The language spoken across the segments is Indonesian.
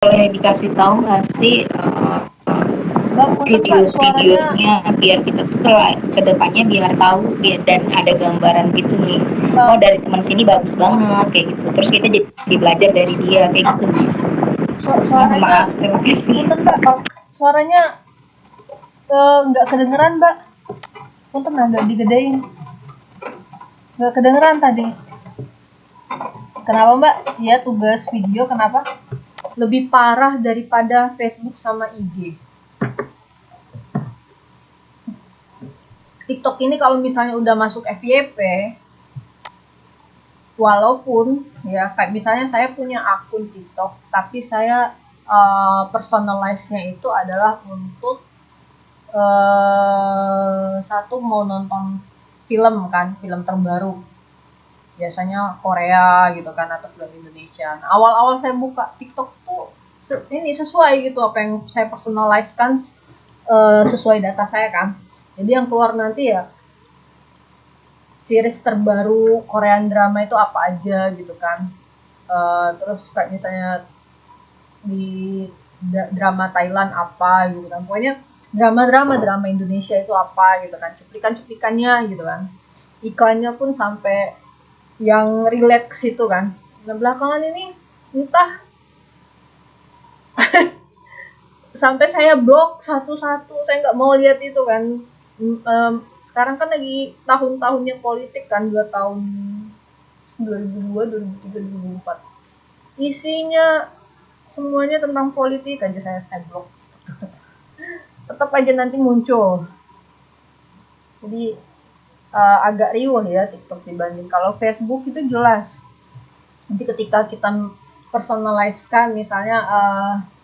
boleh dikasih tahu nggak sih video-videonya biar kita tuh ke depannya biar tahu dan ada gambaran gitu nih. Oh dari teman sini bagus banget kayak gitu. Terus kita jadi belajar dari dia kayak gitu Miss. Suaranya, terima kasih. Suaranya nggak kedengeran Mbak. Punten agak digedein. Nggak kedengeran tadi. Kenapa Mbak? Ya tugas video kenapa? Lebih parah daripada Facebook sama IG. TikTok ini kalau misalnya udah masuk FYP, walaupun ya kayak misalnya saya punya akun TikTok, tapi saya personalize-nya itu adalah untuk satu mau nonton film kan, film terbaru. Biasanya Korea gitu kan atau film Indonesia. Nah, awal-awal saya buka TikTok tuh ini sesuai gitu apa yang saya personalize kan sesuai data saya kan. Jadi yang keluar nanti ya series terbaru Korean drama itu apa aja gitu kan. Terus kayak misalnya di drama Thailand apa gitu kan. Pokoknya drama Indonesia itu apa gitu kan. Cuplikan-cuplikannya gitu kan. Iklannya pun sampai yang relax itu kan. Nah belakangan ini entah sampai saya blok satu-satu, saya nggak mau lihat itu kan. Sekarang kan lagi tahun-tahunnya politik kan, 2 tahun 2002, 2003, 2004. Isinya semuanya tentang politik aja saya blok. Tetap aja nanti muncul. Jadi agak riuh ya TikTok dibanding kalau Facebook itu jelas. Nanti ketika kita personalize-kan misalnya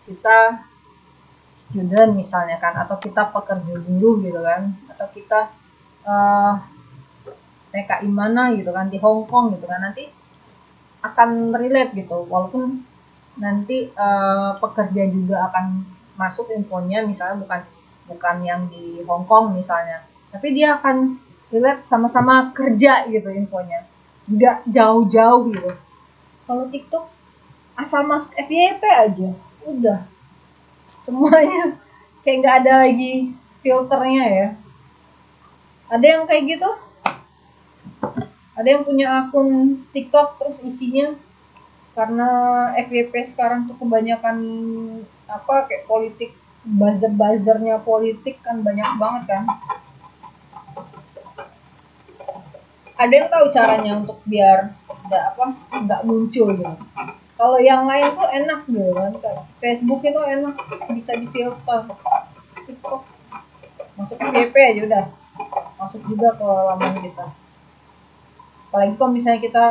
kita student misalnya kan, atau kita pekerja buruh gitu kan, atau kita TKI mana gitu kan di Hong Kong gitu kan, nanti akan relate gitu, walaupun nanti pekerja juga akan masuk infonya misalnya bukan yang di Hong Kong misalnya, tapi dia akan relate sama-sama kerja gitu infonya, nggak jauh-jauh gitu. Kalau TikTok asal masuk FYP aja udah semuanya kayak nggak ada lagi filternya ya. Ada yang kayak gitu? Ada yang punya akun TikTok terus isinya karena FYP sekarang tuh kebanyakan apa kayak politik, buzzer-buzzernya politik kan banyak banget kan. Ada yang tahu caranya untuk biar nggak muncul gitu. Kalau yang lain tuh enak gitu kan, kayak Facebook itu enak bisa difilter. TikTok masuk FYP aja udah masuk juga ke laman kita. Apalagi kalau misalnya kita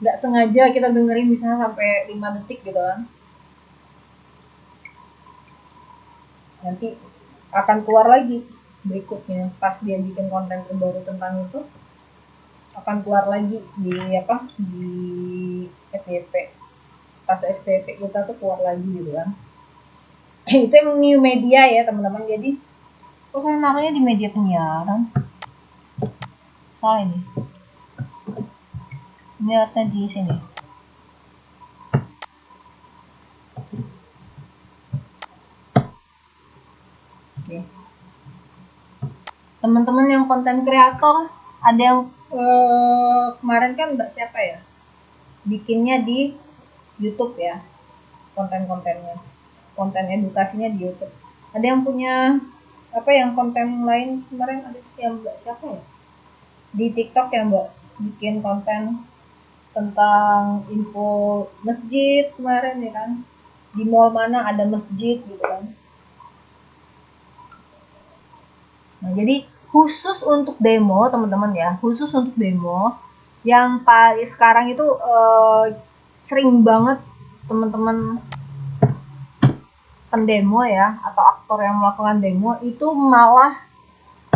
nggak sengaja kita dengerin misalnya sampai 5 detik gitu kan, nanti akan keluar lagi berikutnya pas dia bikin konten terbaru tentang itu, akan keluar lagi di FYP, pas FYP kita tuh keluar lagi gitu kan. Itu yang new media ya teman-teman. Jadi kok saya namanya di media penyiaran salah ini harusnya di sini. Oke. Teman-teman yang konten kreator, ada yang kemarin kan Mbak siapa ya bikinnya di YouTube ya, konten-kontennya, konten edukasinya di YouTube. Ada yang punya yang konten lain kemarin, ada yang Mbak siapa ya di TikTok yang Mbak bikin konten tentang info masjid kemarin ya kan, di mall mana ada masjid gitu kan. Nah jadi khusus untuk demo teman-teman ya, khusus untuk demo yang sekarang itu sering banget teman-teman pendemo ya atau aktor yang melakukan demo itu malah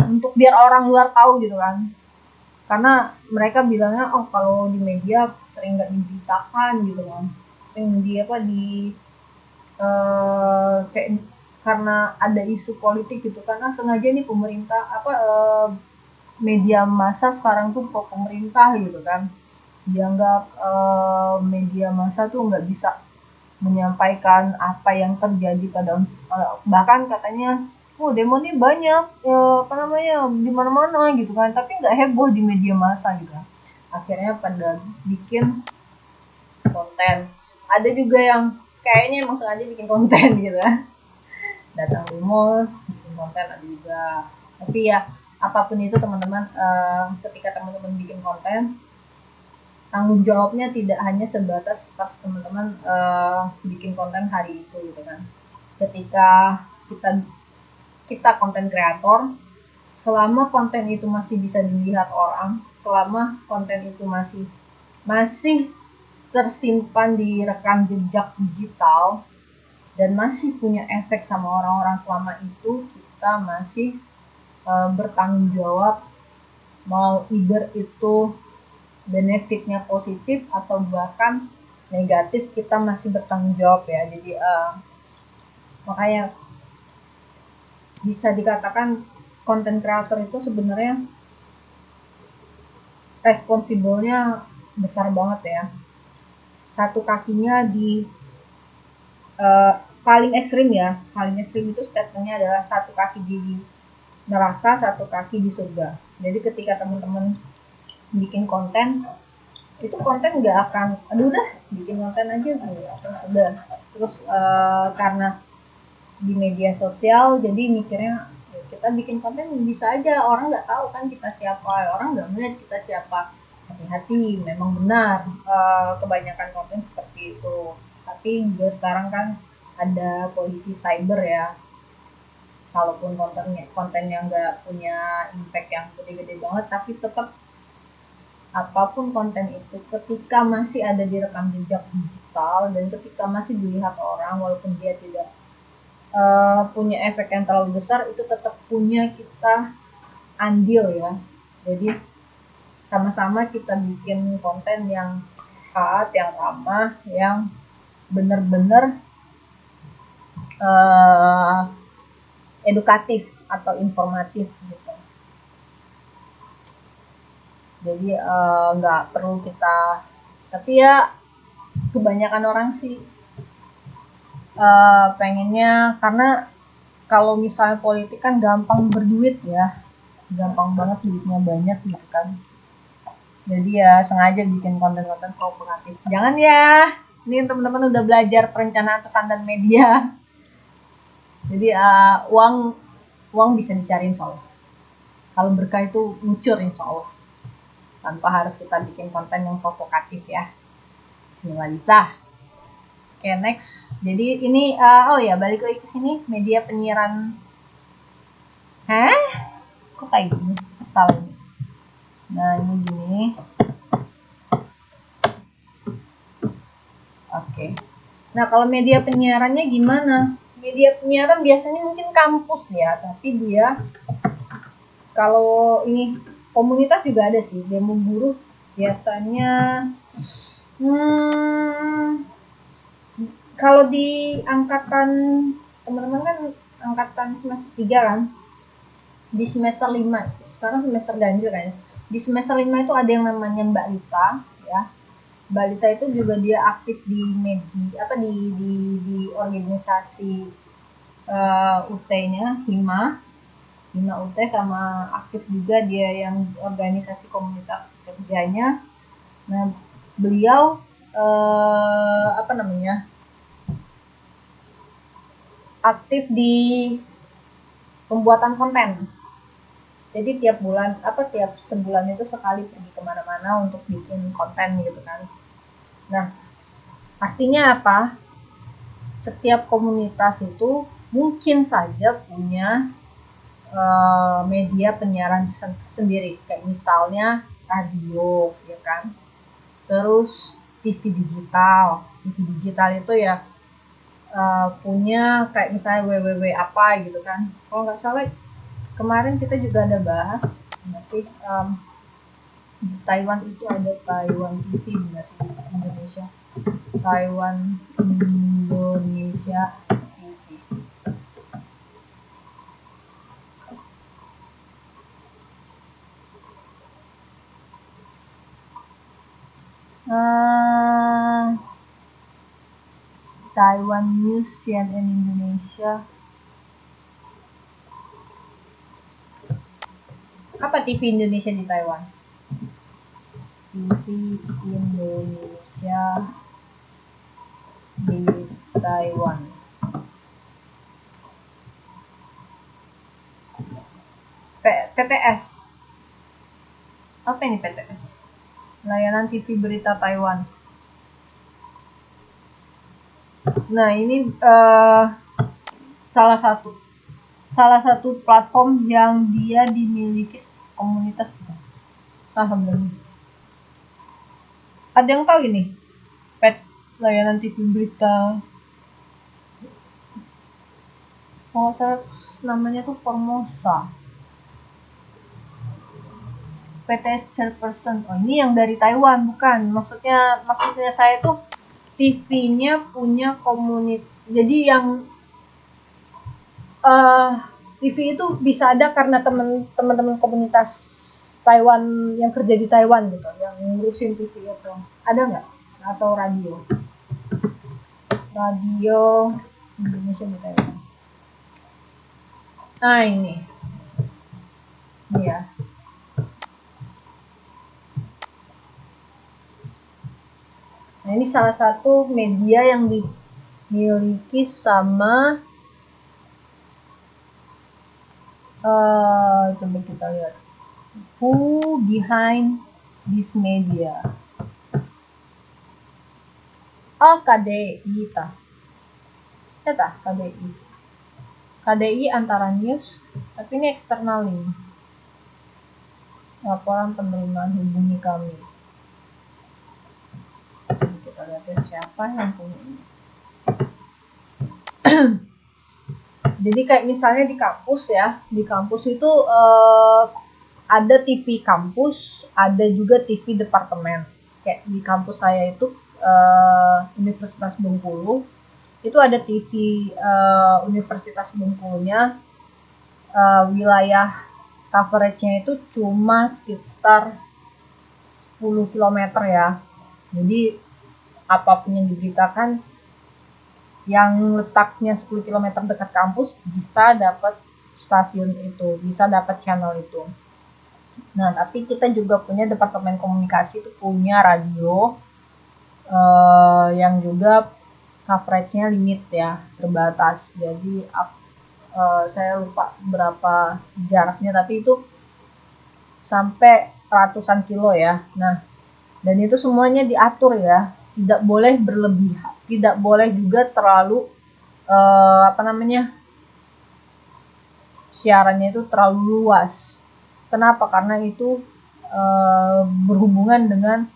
untuk biar orang luar tahu gitu kan, karena mereka bilangnya kalau di media sering nggak diberitakan gitu kan, sering kayak karena ada isu politik gitu, karena sengaja nih pemerintah media massa sekarang tuh pro pemerintah gitu kan, dianggap media massa tuh nggak bisa menyampaikan apa yang terjadi pada bahkan katanya demo nih banyak di mana-mana gitu kan, tapi nggak heboh di media massa gitu kan. Akhirnya pada bikin konten. Ada juga yang kayaknya emang sengaja bikin konten gitu kan, datang di mall bikin konten ada juga. Tapi ya apapun itu teman-teman, ketika teman-teman bikin konten, tanggung jawabnya tidak hanya sebatas pas teman-teman bikin konten hari itu gitu kan. Ketika kita konten kreator, selama konten itu masih bisa dilihat orang, selama konten itu masih tersimpan di rekam jejak digital dan masih punya efek sama orang-orang, selama itu kita masih bertanggung jawab, mau either itu benefitnya positif atau bahkan negatif, kita masih bertanggung jawab ya. Jadi makanya bisa dikatakan konten creator itu sebenarnya responsibelnya besar banget ya. Satu kakinya di paling ekstrim itu statementnya adalah satu kaki di neraka, satu kaki di surga. Jadi ketika teman-teman bikin konten, itu konten nggak akan udah bikin konten aja terus karena di media sosial jadi mikirnya kita bikin konten bisa aja orang nggak tahu kan kita siapa, orang nggak melihat kita siapa. Hati-hati, memang benar kebanyakan konten seperti itu. Tapi juga sekarang kan ada polisi cyber ya, kalaupun konten yang nggak punya impact yang gede-gede banget, tapi tetap apapun konten itu ketika masih ada di rekam jejak digital dan ketika masih dilihat orang, walaupun dia tidak punya efek yang terlalu besar, itu tetap punya kita andil ya. Jadi sama-sama kita bikin konten yang sehat, yang ramah, yang benar-benar edukatif atau informatif gitu. Jadi nggak perlu kita, tapi ya kebanyakan orang sih pengennya, karena kalau misalnya politik kan gampang berduit ya, gampang banget duitnya banyak gitu kan. Jadi ya sengaja bikin konten-konten provokatif. Jangan ya, ini teman-teman udah belajar perencanaan pesan dan media. Jadi uang bisa dicari insya Allah. Kalau berkah itu ngucur insya Allah, tanpa harus kita bikin konten yang provokatif ya. Bismillah bisa. Oke, next. Jadi ini balik lagi ke sini, media penyiaran. Kok kayak gini? Salah ini. Nah, ini gini. Oke. Nah, kalau media penyiarannya gimana? Media penyiaran biasanya mungkin kampus ya, tapi dia kalau ini komunitas juga ada sih, demo buruh biasanya. Kalau di angkatan teman-teman kan angkatan semester 3 kan, di semester 5, sekarang semester ganjil kayaknya, di semester 5 itu ada yang namanya Mbak Lita ya. Mbak Lita itu juga dia aktif di media di organisasi UT-nya Hima UT, sama aktif juga dia yang organisasi komunitas kerjanya. Nah, beliau aktif di pembuatan konten. Jadi tiap sebulan itu sekali pergi kemana-mana untuk bikin konten gitu kan. Nah, artinya apa? Setiap komunitas itu mungkin saja punya media penyiaran sendiri, kayak misalnya radio ya kan, terus TV digital itu ya punya kayak misalnya www apa gitu kan. Kalau nggak salah kemarin kita juga ada bahas masih di Taiwan itu ada Taiwan TV nggak sih, Indonesia, Taiwan Indonesia TV. Taiwan News CNN Indonesia. Apa TV Indonesia di Taiwan? TV Indonesia di Taiwan. PTS. Apa ini PTS? Layanan TV Berita Taiwan. Nah, ini salah satu platform yang dia dimiliki komunitas. Alhamdulillah. Ada yang tahu ini? Layanan TV Berita. Oh, saya namanya tuh Formosa. PTS Chairperson. Oh, ini yang dari Taiwan, bukan? Maksudnya saya tuh TV-nya punya komunitas. Jadi yang TV itu bisa ada karena teman-teman komunitas Taiwan yang kerja di Taiwan gitu, yang ngurusin TV itu. Ada nggak? Atau radio Indonesia di Taiwan. Nah, ini ya. Nah, ini salah satu media yang dimiliki sama coba kita lihat who behind this media. Oh, KDI KDI Antara News, tapi ini eksternal nih. Laporan penerimaan hubungi kami. Kita lihat siapa yang punya ini. Jadi kayak misalnya di kampus ya, di kampus itu ada TV kampus, ada juga TV departemen. Kayak di kampus saya itu Universitas Bengkulu, itu ada TV Universitas Bengkulunya, wilayah coveragenya itu cuma sekitar 10 km ya. Jadi apapun yang diberitakan yang letaknya 10 km dekat kampus bisa dapat stasiun itu, bisa dapat channel itu. Nah, tapi kita juga punya departemen komunikasi, itu punya radio yang juga coveragenya limit ya, terbatas. Jadi saya lupa berapa jaraknya, tapi itu sampai ratusan kilo ya. Nah, dan itu semuanya diatur ya, tidak boleh berlebihan, tidak boleh juga terlalu siarannya itu terlalu luas. Kenapa? Karena itu berhubungan dengan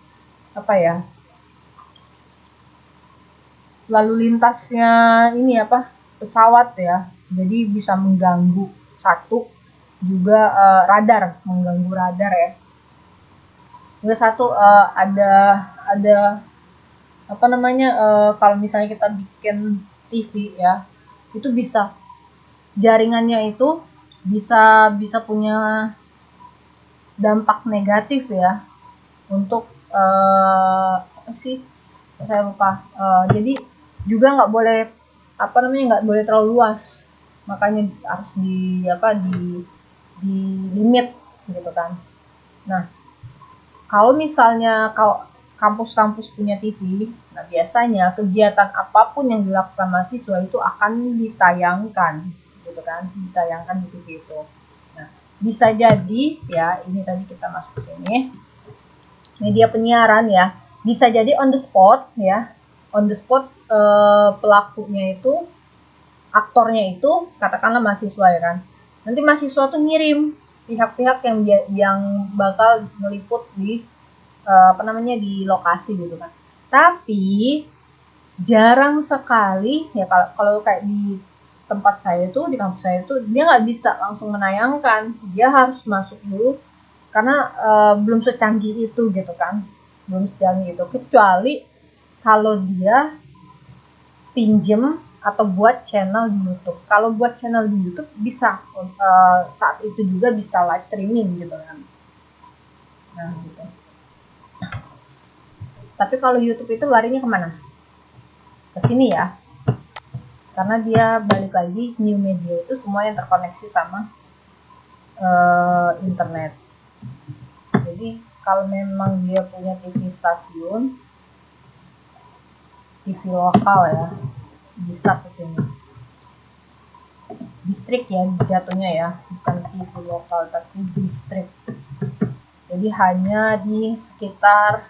lalu lintasnya ini pesawat ya, jadi bisa mengganggu. Satu juga mengganggu radar ya. Juga satu ada kalau misalnya kita bikin TV ya, itu bisa jaringannya itu bisa punya dampak negatif ya untuk saya lupa. Jadi juga nggak boleh terlalu luas, makanya harus di limit gitu kan. Nah, kalau misalnya kampus-kampus punya TV, nah biasanya kegiatan apapun yang dilakukan mahasiswa itu akan ditayangkan gitu kan, ditayangkan di TV itu. Nah, bisa jadi ya, ini tadi kita masuk sini media penyiaran ya, bisa jadi on the spot ya, pelakunya itu, aktornya itu katakanlah mahasiswa ya kan, nanti mahasiswa tuh ngirim pihak-pihak yang bakal meliput di di lokasi gitu kan. Tapi jarang sekali ya, kalau kayak di tempat saya itu, di kampus saya itu, dia nggak bisa langsung menayangkan, dia harus masuk dulu karena belum secanggih itu gitu kan, kecuali kalau dia pinjem atau buat channel di YouTube. Kalau buat channel di YouTube bisa saat itu juga bisa live streaming gitu kan. Nah gitu. Tapi kalau YouTube itu larinya kemana? Ke sini ya. karena dia balik lagi new media itu semua yang terkoneksi sama internet. Jadi kalau memang dia punya TV stasiun, TV lokal ya, bisa ke sini. Distrik ya jatuhnya ya, bukan TV lokal tapi distrik. Jadi hanya di sekitar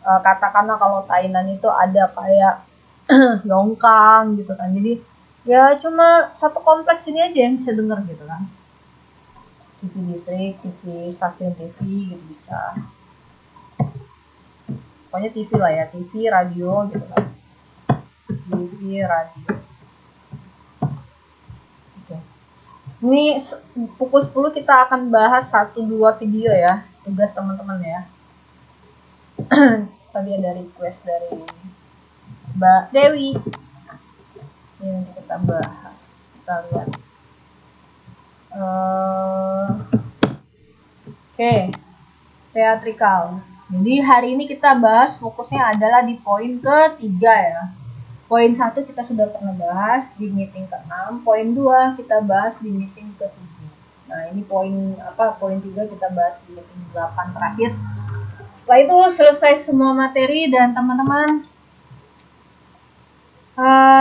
katakanlah kalau Tainan itu ada kayak Yongkang gitu kan. Jadi ya cuma satu kompleks ini aja yang bisa denger gitu kan. TV listrik, TV stasiun TV gitu bisa. Pokoknya TV lah ya, TV, radio gitu kan. TV, radio. Oke. Ini pukul 10 kita akan bahas 1-2 video ya, tugas teman-teman ya. Tadi ada request dari Mbak Dewi. Ini nanti kita bahas, kita lihat. Oke, teatrikal. Jadi hari ini kita bahas fokusnya adalah di poin ketiga ya. Poin 1 kita sudah pernah bahas di meeting ke-6, poin 2 kita bahas di meeting ke-7. Nah, ini poin 3 kita bahas di meeting 8 terakhir. Setelah itu selesai semua materi dan teman-teman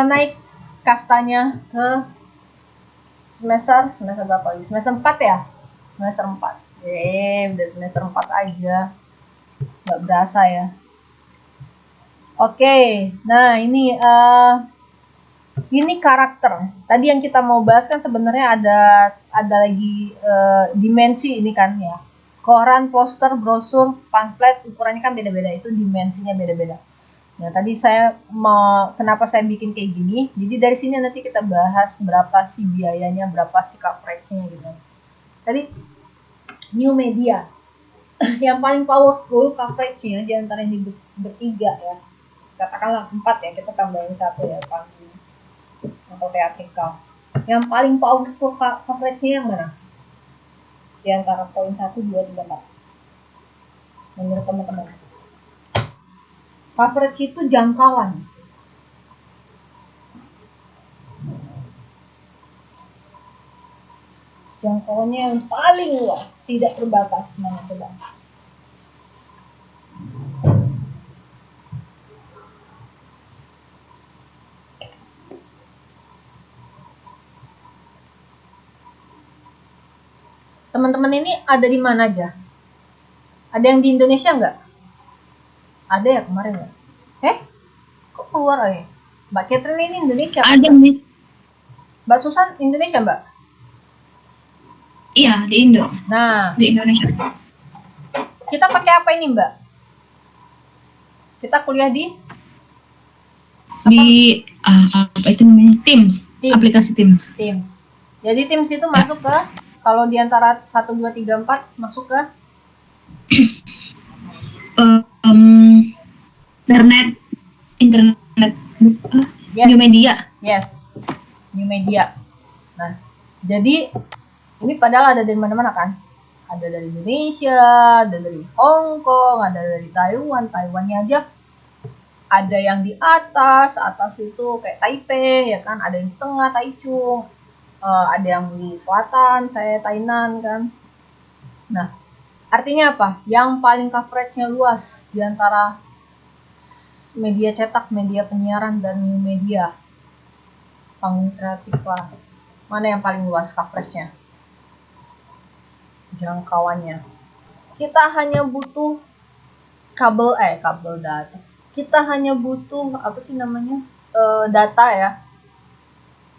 naik kastanya ke semester berapa lagi? Semester 4 ya? Semester 4. Udah semester 4 aja. Nggak berasa ya. Oke, nah ini karakter. Tadi yang kita mau bahas kan sebenarnya ada lagi dimensi ini kan ya. Koran, poster, brosur, pamflet, ukurannya kan beda-beda, itu dimensinya beda-beda. Nah, tadi kenapa saya bikin kayak gini? Jadi dari sini nanti kita bahas berapa sih biayanya, berapa sih coverage-nya gitu. Tadi new media. Yang paling powerful coverage-nya di antara ini bertiga ya. Katakanlah 4 ya, kita tambahin 1 ya, panggung atau teatrikal. Yang paling powerful coverage-nya yang mana? Di antara poin 1, 2, 3, 4. Menurut teman-teman. Coverage itu jangkauan. Jangkauannya yang paling luas, tidak terbatas. Mana coba? Teman-teman ini ada di mana aja? Ada yang di Indonesia nggak? Ada ya kemarin ya? Kok keluar ya? Mbak Catherine ini Indonesia? Ada, Miss. Mbak Susan Indonesia, Mbak? Iya, di Indo. Nah, di Indonesia. Kita pakai apa ini, Mbak? Kita kuliah di apa itu namanya? Teams. Aplikasi Teams. Jadi Teams itu masuk ke, kalau di antara 1, 2, 3, 4 masuk ke internet new media. Yes, new media. Nah, jadi ini padahal ada dari mana-mana kan? Ada dari Indonesia, ada dari Hong Kong, ada dari Taiwan. Taiwannya aja ada yang di atas itu kayak Taipei ya kan, ada yang di tengah Taichung, ada yang di selatan saya Tainan kan. Nah, artinya apa? Yang paling coveragenya luas di antara media cetak, media penyiaran, dan new media, panggung kreatif lah. Mana yang paling luas coveragenya? Jangkauannya. Kita hanya butuh kabel data. Kita hanya butuh data ya.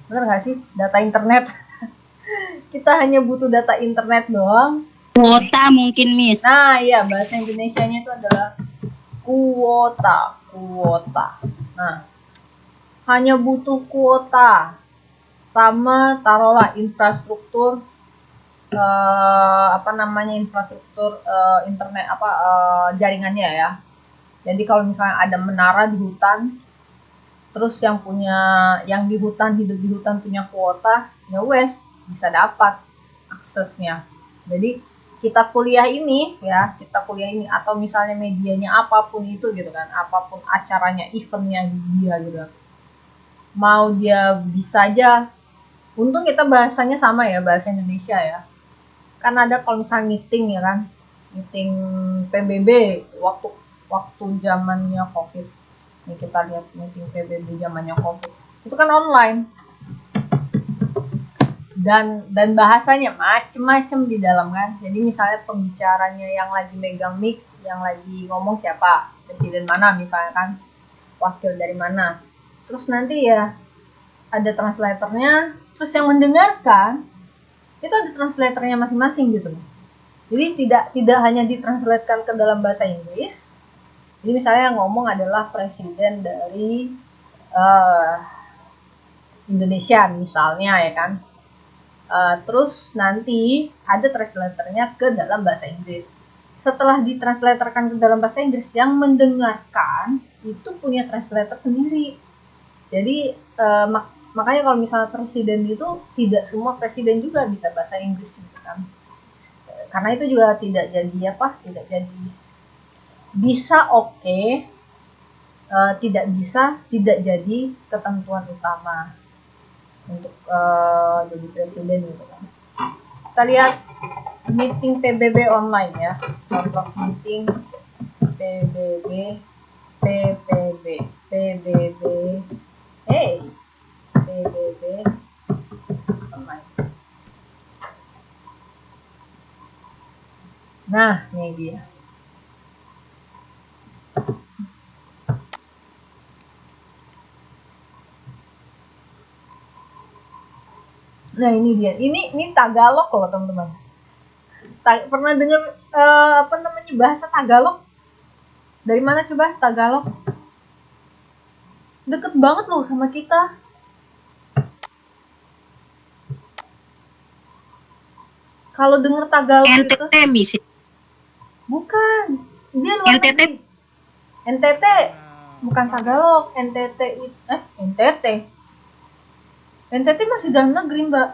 Bener nggak sih? Data internet. Kita hanya butuh data internet doang. Kuota mungkin, Miss. Nah, iya, bahasa Indonesianya itu adalah kuota. Nah, hanya butuh kuota sama taruhlah infrastruktur infrastruktur internet jaringannya ya. Jadi kalau misalnya ada menara di hutan, terus yang di hutan, hidup di hutan punya kuota, ya wes bisa dapat aksesnya. Jadi kita kuliah ini atau misalnya medianya apapun itu gitu kan, apapun acaranya, eventnya dia gitu. mau dia bisa aja. Untung kita bahasanya sama ya, bahasa Indonesia ya. Kan ada kalau misalnya meeting ya kan, meeting PBB waktu waktu zamannya COVID. Nih kita lihat meeting PBB zamannya COVID. Itu kan online. Dan bahasanya macem-macem di dalam kan. Jadi misalnya pembicaranya yang lagi megang mic, yang lagi ngomong siapa, presiden mana misalnya kan, wakil dari mana. Terus nanti ya ada translatornya, terus yang mendengarkan itu ada translatornya masing-masing gitu. Jadi tidak hanya ditranslatekan ke dalam bahasa Inggris. Jadi misalnya yang ngomong adalah presiden dari Indonesia misalnya ya kan. Terus nanti ada translatornya ke dalam bahasa Inggris. Setelah ditranslatorkan ke dalam bahasa Inggris, yang mendengarkan itu punya translator sendiri. Jadi makanya kalau misalnya presiden itu tidak semua presiden juga bisa bahasa Inggris gitu kan. Karena itu juga tidak jadi bisa oke, tidak bisa tidak jadi ketentuan utama untuk jadi presiden gitu kan. Kita lihat meeting PBB online ya, contoh meeting PBB PBB online. Nah, ini dia. Nah, ini dia. Ini Tagalog loh, teman-teman. Pernah dengar bahasa Tagalog? Dari mana coba Tagalog? Deket banget loh sama kita. Kalau denger Tagalog NTT itu bisa. bukan. Dia luar NTT. negeri. NTT bukan Tagalog. NTT. NTT masih dalam negeri, Mbak.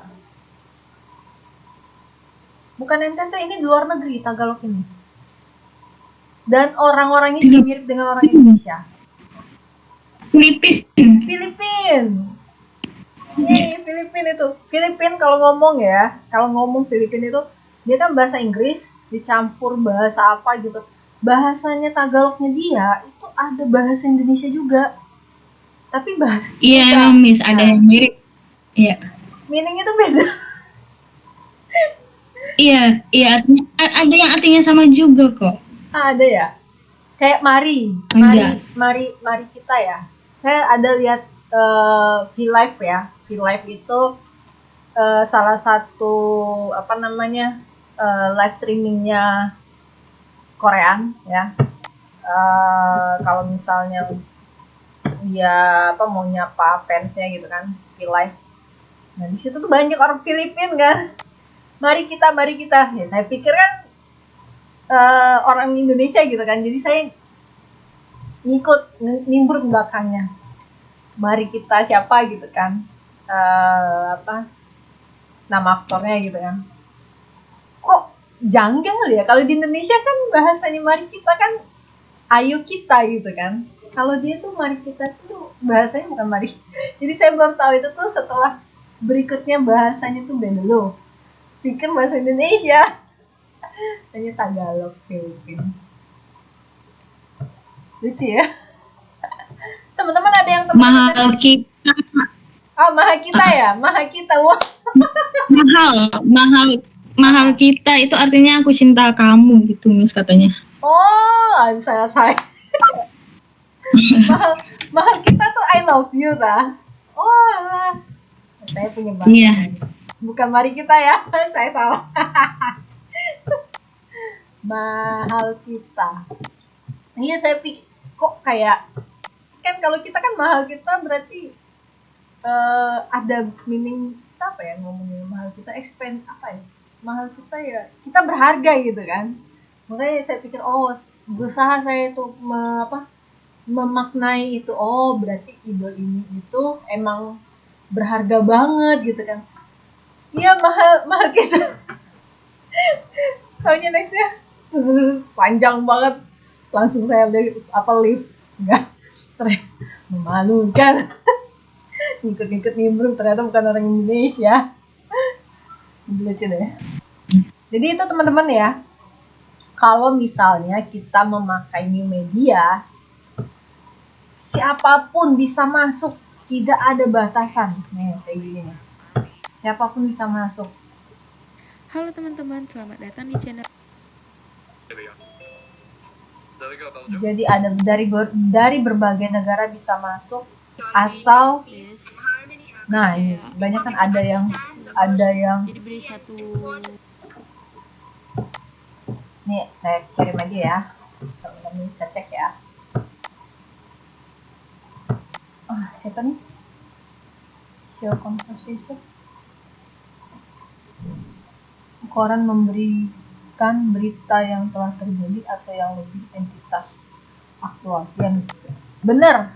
Bukan NTT, ini di luar negeri Tagalog ini. Dan orang-orangnya juga mirip dengan orang Indonesia. Filipin. Filipin itu. Filipin kalau ngomong Filipin itu dia kan bahasa Inggris dicampur bahasa apa gitu. Bahasanya Tagalognya dia itu ada bahasa Indonesia juga. Tapi bahasa Iya, Miss, ada yang mirip. Iya. Meaning itu beda. Iya, artinya ada yang artinya sama juga kok. Ada ya. Kayak mari kita ya. Saya ada lihat V-Live ya. V-Live itu salah satu live streamingnya Korean ya. Kalau misalnya dia mau nyapa fansnya gitu kan, V-Live. Nah di situ tuh banyak orang Filipin kan. Mari kita. Ya saya pikir kan orang Indonesia gitu kan. Jadi saya nimbur belakangnya. Mari kita siapa gitu kan. Nama aktornya gitu kan. Kok janggal ya? Kalau di Indonesia kan bahasanya mari kita kan ayo kita gitu kan. Kalau dia tuh mari kita tuh bahasanya bukan mari. Jadi saya baru tahu itu tuh setelah berikutnya bahasanya tuh beda loh. Pikir bahasa Indonesia. Hanya Tagalog Filipin. Lucu ya. Teman-teman ada yang mahal kita. Oh, mahal kita ya? Mahal kita. Wah. Mahal kita itu artinya aku cinta kamu gitu, Miss katanya. Oh, saya. mahal kita tuh I love you dah. Oh, saya punya bahasa. Iya. Bukan mari kita ya. Saya salah. Mahal kita. Iya, saya pikir kok kayak kan kalau kita kan mahal kita berarti ada meaning apa ya ngomongin mahal kita, expand apa ya, mahal kita ya kita berharga gitu kan. Makanya saya pikir berusaha saya itu memaknai itu, berarti idol ini itu emang berharga banget gitu kan. Iya, mahal kita. Soalnya nextnya panjang banget, langsung saya lift enggak memalukan. ngikut-ngikut nimbrung ternyata bukan orang Indonesia. Lucu deh. Jadi itu teman-teman ya, kalau misalnya kita memakai new media, siapapun bisa masuk, tidak ada batasan. Nih kayak gini nih, siapapun bisa masuk. Halo teman-teman, selamat datang di channel. Jadi ada dari berbagai negara bisa masuk, asal Yes. nah ini banyak kan ada yang Jadi beli satu. nih saya kirim aja ya, teman-teman bisa cek ya. Siapa nih? Show conversation. Koran memberikan berita yang telah terjadi atau yang lebih entitas aktual yang disitu. Bener,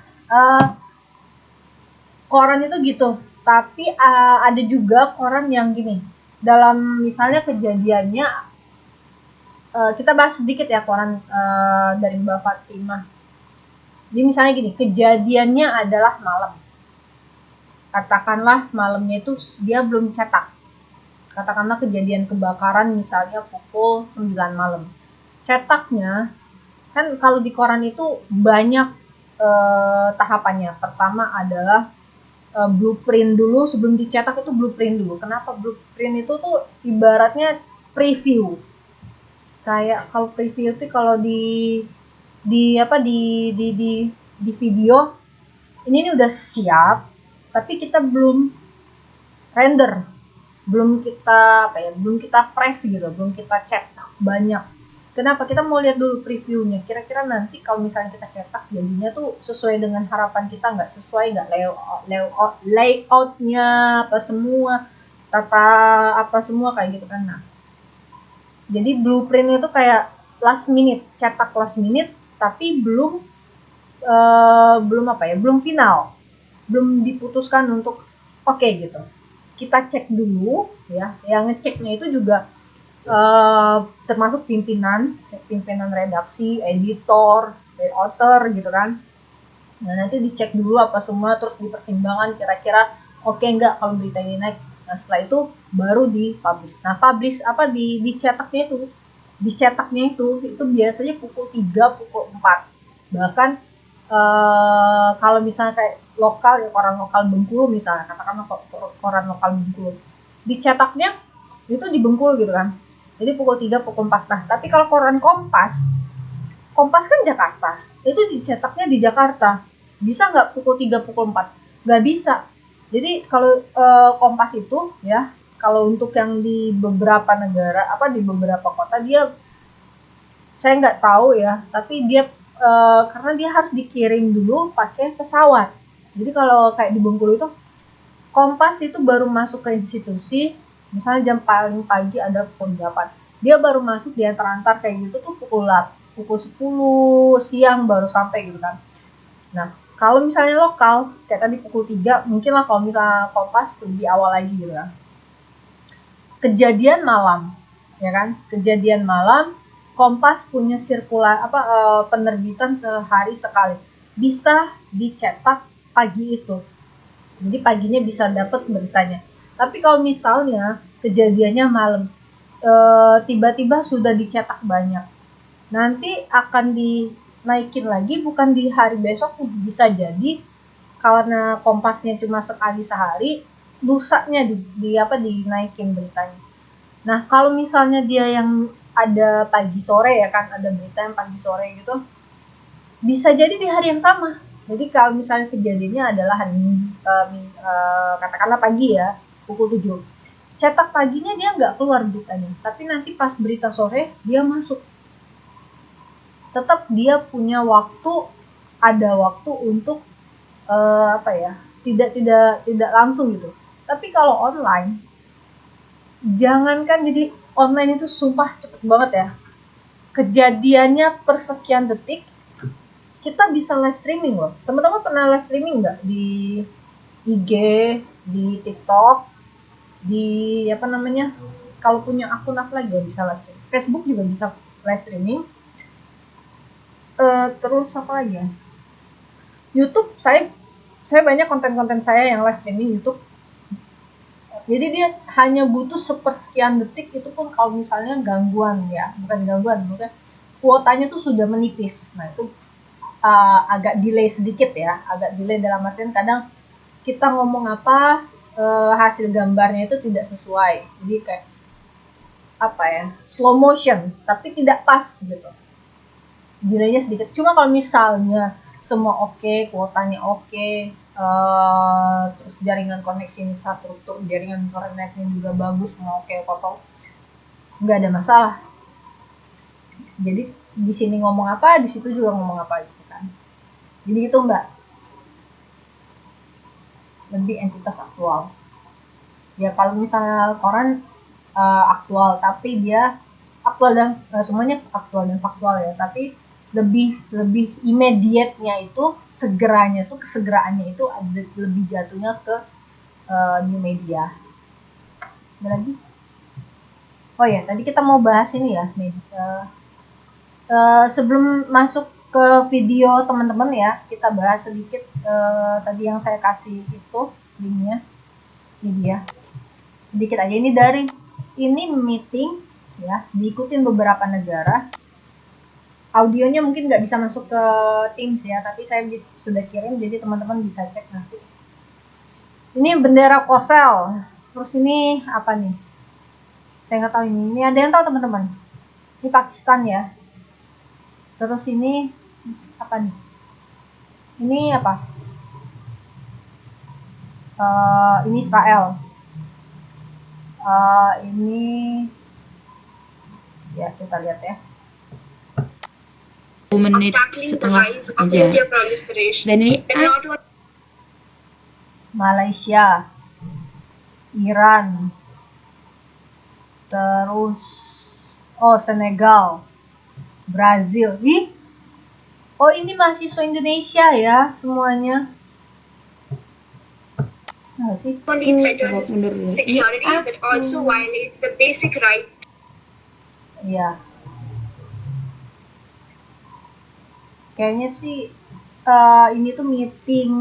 koran itu gitu. Tapi ada juga koran yang gini. Dalam misalnya kejadiannya, kita bahas sedikit ya koran dari Mbak Fatimah. Jadi misalnya gini, kejadiannya adalah malam. Katakanlah malamnya itu dia belum cetak. Katakanlah kejadian kebakaran misalnya pukul 9 malam. Cetaknya, kan kalau di koran itu banyak tahapannya. Pertama adalah blueprint dulu, sebelum dicetak itu blueprint dulu. Kenapa blueprint itu tuh ibaratnya preview. Kayak kalau preview itu kalau di video ini udah siap, tapi kita belum render, belum kita press gitu, belum kita cetak banyak. Kenapa? Kita mau lihat dulu previewnya, kira-kira nanti kalau misalnya kita cetak jadinya tuh sesuai dengan harapan kita, nggak sesuai, nggak layoutnya apa semua, tata apa semua kayak gitu kan. Nah, jadi blueprint itu kayak last minute, cetak last minute, tapi belum final, belum diputuskan untuk oke gitu. Kita cek dulu ya, yang ngeceknya itu juga termasuk pimpinan redaksi, editor, author gitu kan. Nah nanti dicek dulu apa semua, terus dipertimbangkan kira-kira oke nggak kalau berita ini naik. Nah setelah itu baru dipublish. Nah publish apa dicetaknya itu biasanya pukul 3, pukul 4. Bahkan kalau misalnya kayak lokal ya, koran lokal Bengkulu misalnya, katakanlah koran lokal Bengkulu, dicetaknya itu di Bengkulu gitu kan, jadi pukul 3, pukul 4. Nah tapi kalau koran Kompas kan Jakarta, itu dicetaknya di Jakarta, bisa nggak pukul 3, pukul 4? Nggak bisa. Jadi kalau Kompas itu ya, kalau untuk yang di beberapa negara, di beberapa kota, dia saya nggak tahu ya, tapi dia karena dia harus dikirim dulu pakai pesawat. Jadi kalau kayak di Bengkulu itu, Kompas itu baru masuk ke institusi, misalnya jam paling pagi ada pukul 8. Dia baru masuk diantar-antar kayak gitu tuh pukul 10 siang baru sampai gitu kan. Nah, kalau misalnya lokal, kayak tadi pukul 3, mungkin lah kalau misalnya Kompas lebih awal lagi gitu kan. Kejadian malam, ya kan? Kejadian malam, Kompas punya penerbitan sehari sekali, bisa dicetak pagi itu, jadi paginya bisa dapat beritanya. Tapi kalau misalnya kejadiannya malam, tiba-tiba sudah dicetak banyak, nanti akan dinaikin lagi bukan di hari besok, bisa jadi karena Kompasnya cuma sekali sehari, lusanya dinaikin beritanya. Nah kalau misalnya dia yang ada pagi sore ya kan, ada berita yang pagi sore gitu, bisa jadi di hari yang sama. Jadi kalau misalnya kejadiannya adalah katakanlah pagi ya, pukul 7, cetak paginya dia nggak keluar beritanya, tapi nanti pas berita sore dia masuk. Tetap dia punya waktu, ada waktu untuk tidak langsung gitu. Tapi kalau online, jangankan, jadi online itu sumpah cepet banget ya. Kejadiannya per sekian detik, kita bisa live streaming loh. Teman-teman pernah live streaming nggak di IG, di TikTok, di kalau punya akun lagi bisa live streaming. Facebook juga bisa live streaming. Terus apa lagi ya? YouTube saya saya banyak konten-konten saya yang live streaming YouTube. Jadi dia hanya butuh sepersekian detik, itu pun kalau misalnya gangguan ya, bukan gangguan, maksudnya kuotanya tuh sudah menipis. Nah itu agak delay sedikit ya, agak delay dalam artian kadang kita ngomong apa, hasil gambarnya itu tidak sesuai, jadi kayak apa ya, slow motion tapi tidak pas gitu, delaynya sedikit. Cuma kalau misalnya semua oke, kuotanya oke, terus jaringan koneksi infrastruktur, jaringan internetnya juga bagus, semua oke, total nggak ada masalah. Jadi di sini ngomong apa, di situ juga ngomong apa gitu kan. Jadi itu Mbak, lebih entitas aktual. Ya kalau misalnya koran aktual, tapi dia aktual dan semuanya aktual dan faktual ya, tapi lebih immediate-nya itu, segeranya tuh, kesegeraannya itu ada lebih jatuhnya ke new media. Ada lagi? Oh ya, tadi kita mau bahas ini ya, sebelum masuk ke video teman-teman ya, kita bahas sedikit tadi yang saya kasih itu linknya, ini dia sedikit aja. Ini meeting ya, diikutin beberapa negara. Audionya mungkin nggak bisa masuk ke Teams ya, tapi saya sudah kirim, jadi teman-teman bisa cek nanti. Ini bendera Korsel, terus ini apa nih? Saya nggak tahu ini. Ini ada yang tahu teman-teman? Ini Pakistan ya. Terus ini apa nih? Ini apa? Ini Israel. Ini ya, kita lihat ya. 2 menit setengah aja. Dan ini Malaysia, Iran, terus Senegal, Brazil. Ini mahasiswa Indonesia ya semuanya. Nah, sih. Security but also violates the basic right. Iya. Kayaknya sih ini tuh meeting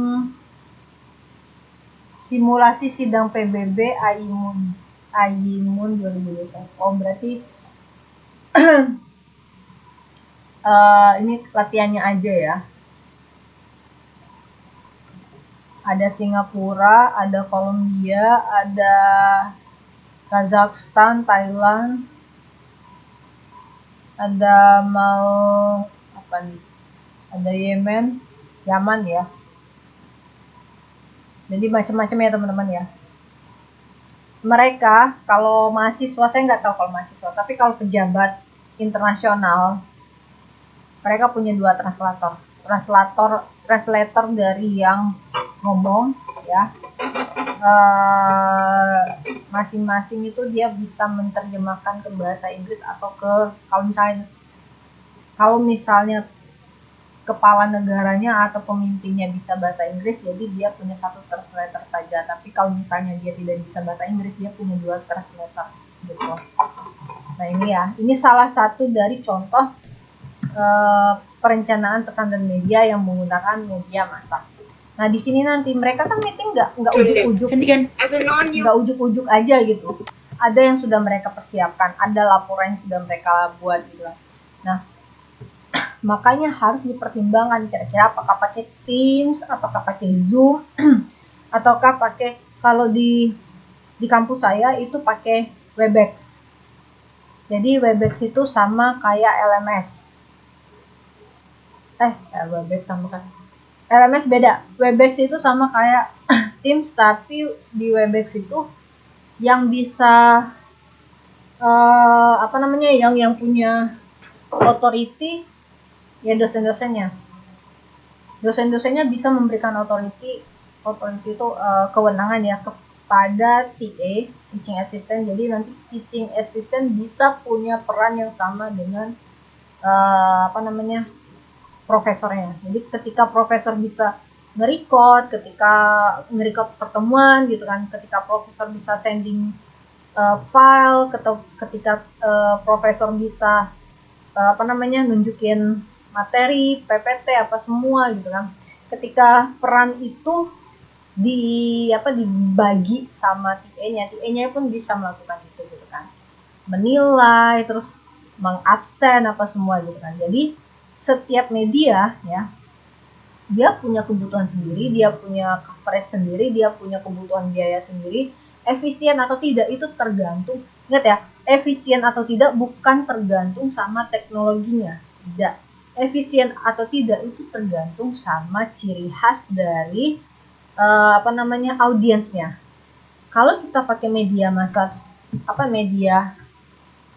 simulasi sidang PBB Aimun 2021. Oh berarti ini latihannya aja ya. Ada Singapura, ada Kolombia, ada Kazakhstan, Thailand, ada ada Yaman ya. Jadi macam-macam ya teman-teman ya. Mereka kalau mahasiswa, saya nggak tahu kalau mahasiswa, tapi kalau pejabat internasional, mereka punya 2 translator dari yang ngomong ya. Masing-masing itu dia bisa menerjemahkan ke bahasa Inggris atau kalau misalnya kepala negaranya atau pemimpinnya bisa bahasa Inggris, jadi dia punya 1 translator saja. Tapi kalau misalnya dia tidak bisa bahasa Inggris, dia punya 2 translator gitu. Nah ini ya, ini salah satu dari contoh perencanaan pesan dan media yang menggunakan media massa. Nah di sini nanti mereka kan meeting nggak ujuk-ujuk aja gitu. Ada yang sudah mereka persiapkan, ada laporan yang sudah mereka buat gitu. Nah makanya harus dipertimbangkan kira-kira apakah pakai Teams, apakah pakai Zoom, ataukah pakai, kalau di kampus saya itu pakai Webex. Jadi Webex itu sama kayak LMS. Webex sama kan? LMS beda. Webex itu sama kayak Teams, tapi di Webex itu yang bisa yang punya authority ya dosen-dosennya bisa memberikan authority itu kewenangan ya kepada TA, teaching assistant. Jadi nanti teaching assistant bisa punya peran yang sama dengan profesornya. Jadi ketika profesor bisa nge-record pertemuan gitu kan, ketika profesor bisa sending file, ketika profesor bisa nunjukin materi, PPT apa semua gitu kan. Ketika peran itu dibagi sama TA-nya pun bisa melakukan itu gitu kan, menilai, terus mengabsen apa semua gitu kan. Jadi setiap media ya, dia punya kebutuhan sendiri, dia punya coverage sendiri, dia punya kebutuhan biaya sendiri. Efisien atau tidak itu tergantung, ingat ya, efisien atau tidak bukan tergantung sama teknologinya, tidak. Efisien atau tidak itu tergantung sama ciri khas dari audiensnya. Kalau kita pakai media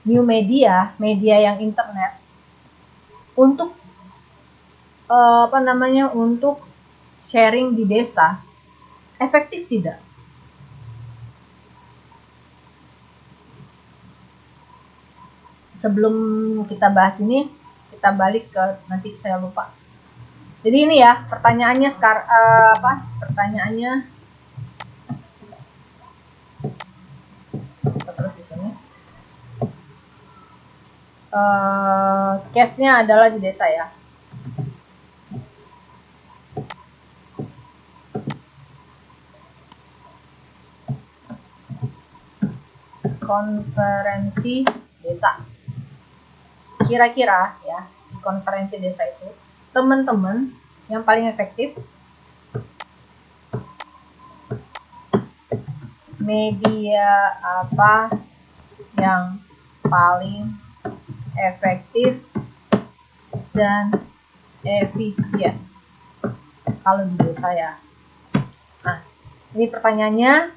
new media yang internet untuk untuk sharing di desa, efektif tidak? Sebelum kita bahas ini, kita balik ke, nanti saya lupa. Jadi ini ya pertanyaannya sekarang, pertanyaannya terus di sini. Case-nya adalah di desa ya. Konferensi desa. Kira-kira ya, di konferensi desa itu teman-teman yang paling efektif media apa yang paling efektif dan efisien kalau di desa ya. Nah, ini pertanyaannya,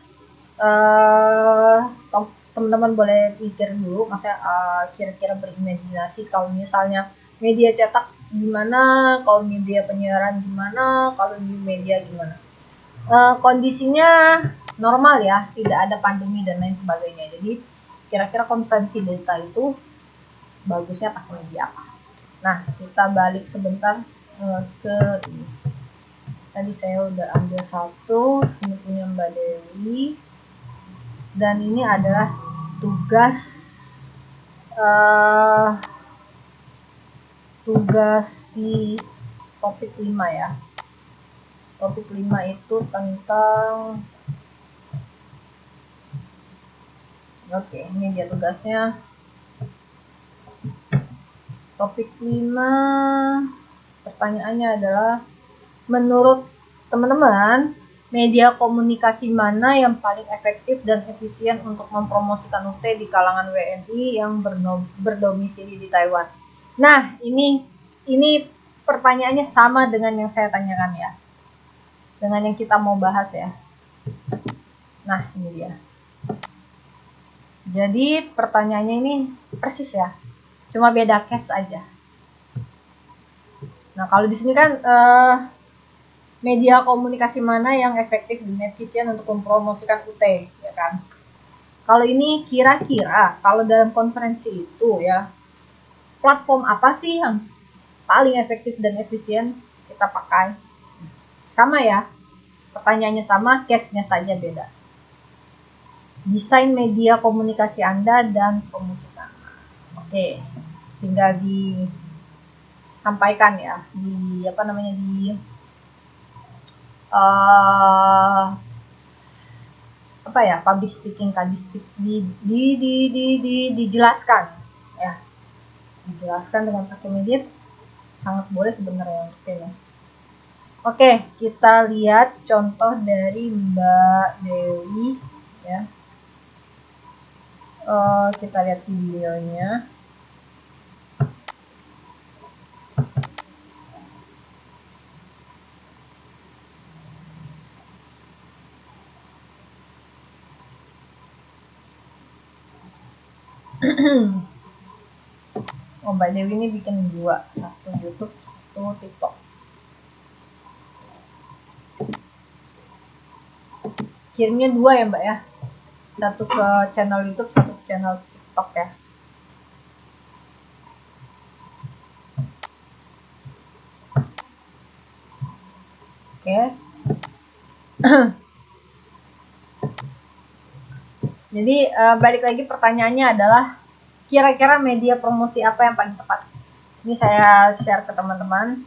teman-teman boleh pikir dulu, maksudnya kira-kira berimajinasi kalau misalnya media cetak gimana, kalau media penyiaran gimana, kalau di media gimana. Kondisinya normal ya, tidak ada pandemi dan lain sebagainya. Jadi kira-kira konferensi desa itu bagusnya pakai media apa? Nah, kita balik sebentar ke ini. Tadi saya udah ambil satu, ini punya Mbak Dewi, dan ini adalah tugas di topik 5 ya. Topik 5 itu tentang, oke, ini dia tugasnya. Topik 5, pertanyaannya adalah, menurut teman-teman, media komunikasi mana yang paling efektif dan efisien untuk mempromosikan UT di kalangan WNI yang berdomisili di Taiwan? Nah, ini pertanyaannya sama dengan yang saya tanyakan ya, dengan yang kita mau bahas ya. Nah, ini dia. Jadi pertanyaannya ini persis ya, cuma beda case aja. Nah, kalau di sini kan media komunikasi mana yang efektif dan efisien untuk mempromosikan UT, ya kan? Kalau ini kira-kira kalau dalam konferensi itu ya, platform apa sih yang paling efektif dan efisien kita pakai? Sama ya, pertanyaannya sama, case-nya saja beda. Desain media komunikasi Anda dan promosikan. Oke, tinggal disampaikan ya di public speaking kan, dijelaskan ya, dijelaskan dengan pakai media, sangat boleh sebenarnya untuk ini. Oke, kita lihat contoh dari Mbak Dewi ya. Kita lihat videonya. Oh, Mbak Dewi ini bikin 2, satu YouTube, satu TikTok. Kirimnya 2 ya Mbak ya, satu ke channel YouTube, satu ke channel TikTok ya. Oke. Jadi balik lagi, pertanyaannya adalah kira-kira media promosi apa yang paling tepat. Ini saya share ke teman-teman.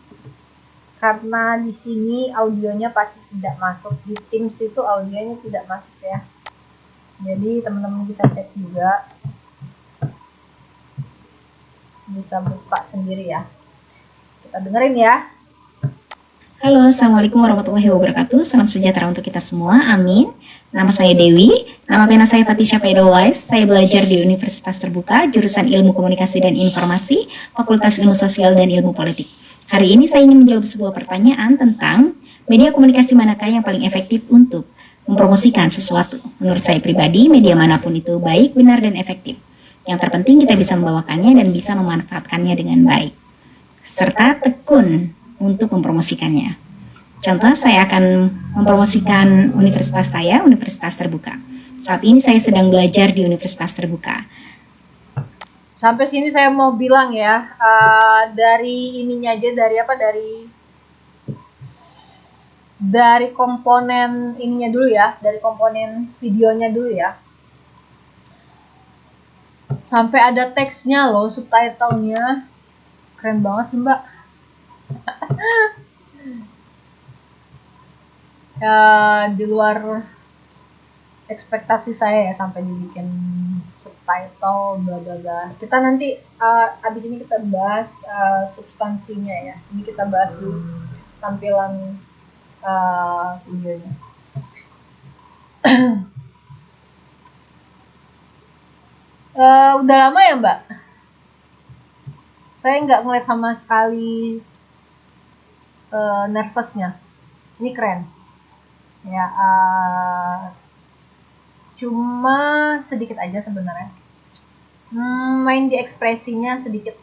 karena di sini audionya pasti tidak masuk, di Teams itu audionya tidak masuk ya. Jadi teman-teman bisa cek juga, bisa buka sendiri ya. Kita dengerin ya. Halo, Assalamualaikum warahmatullahi wabarakatuh. Salam sejahtera untuk kita semua, amin. Nama saya Dewi, nama pena saya Fatisha Edelweiss. Saya belajar di Universitas Terbuka, jurusan Ilmu Komunikasi dan Informasi, Fakultas Ilmu Sosial dan Ilmu Politik. Hari ini saya ingin menjawab sebuah pertanyaan tentang media komunikasi manakah yang paling efektif untuk mempromosikan sesuatu. Menurut saya pribadi, media manapun itu baik, benar, dan efektif. Yang terpenting kita bisa membawakannya dan bisa memanfaatkannya dengan baik, serta tekun untuk mempromosikannya. Contoh, saya akan mempromosikan universitas saya, Universitas Terbuka. Saat ini saya sedang belajar di Universitas Terbuka. Sampai sini saya mau bilang ya, dari ininya aja, dari komponen ininya dulu ya, dari komponen videonya dulu ya. Sampai ada teksnya loh, subtitlenya. Keren banget sih, Mbak. Di luar ekspektasi saya ya, sampai dibikin subtitle bla bla bla. Kita nanti abis ini kita bahas substansinya ya. Ini kita bahas dulu tampilan videonya. Udah lama ya Mbak? Saya nggak ngeliat sama sekali nervousnya. Ini keren ya, cuma sedikit aja sebenarnya, main di ekspresinya sedikit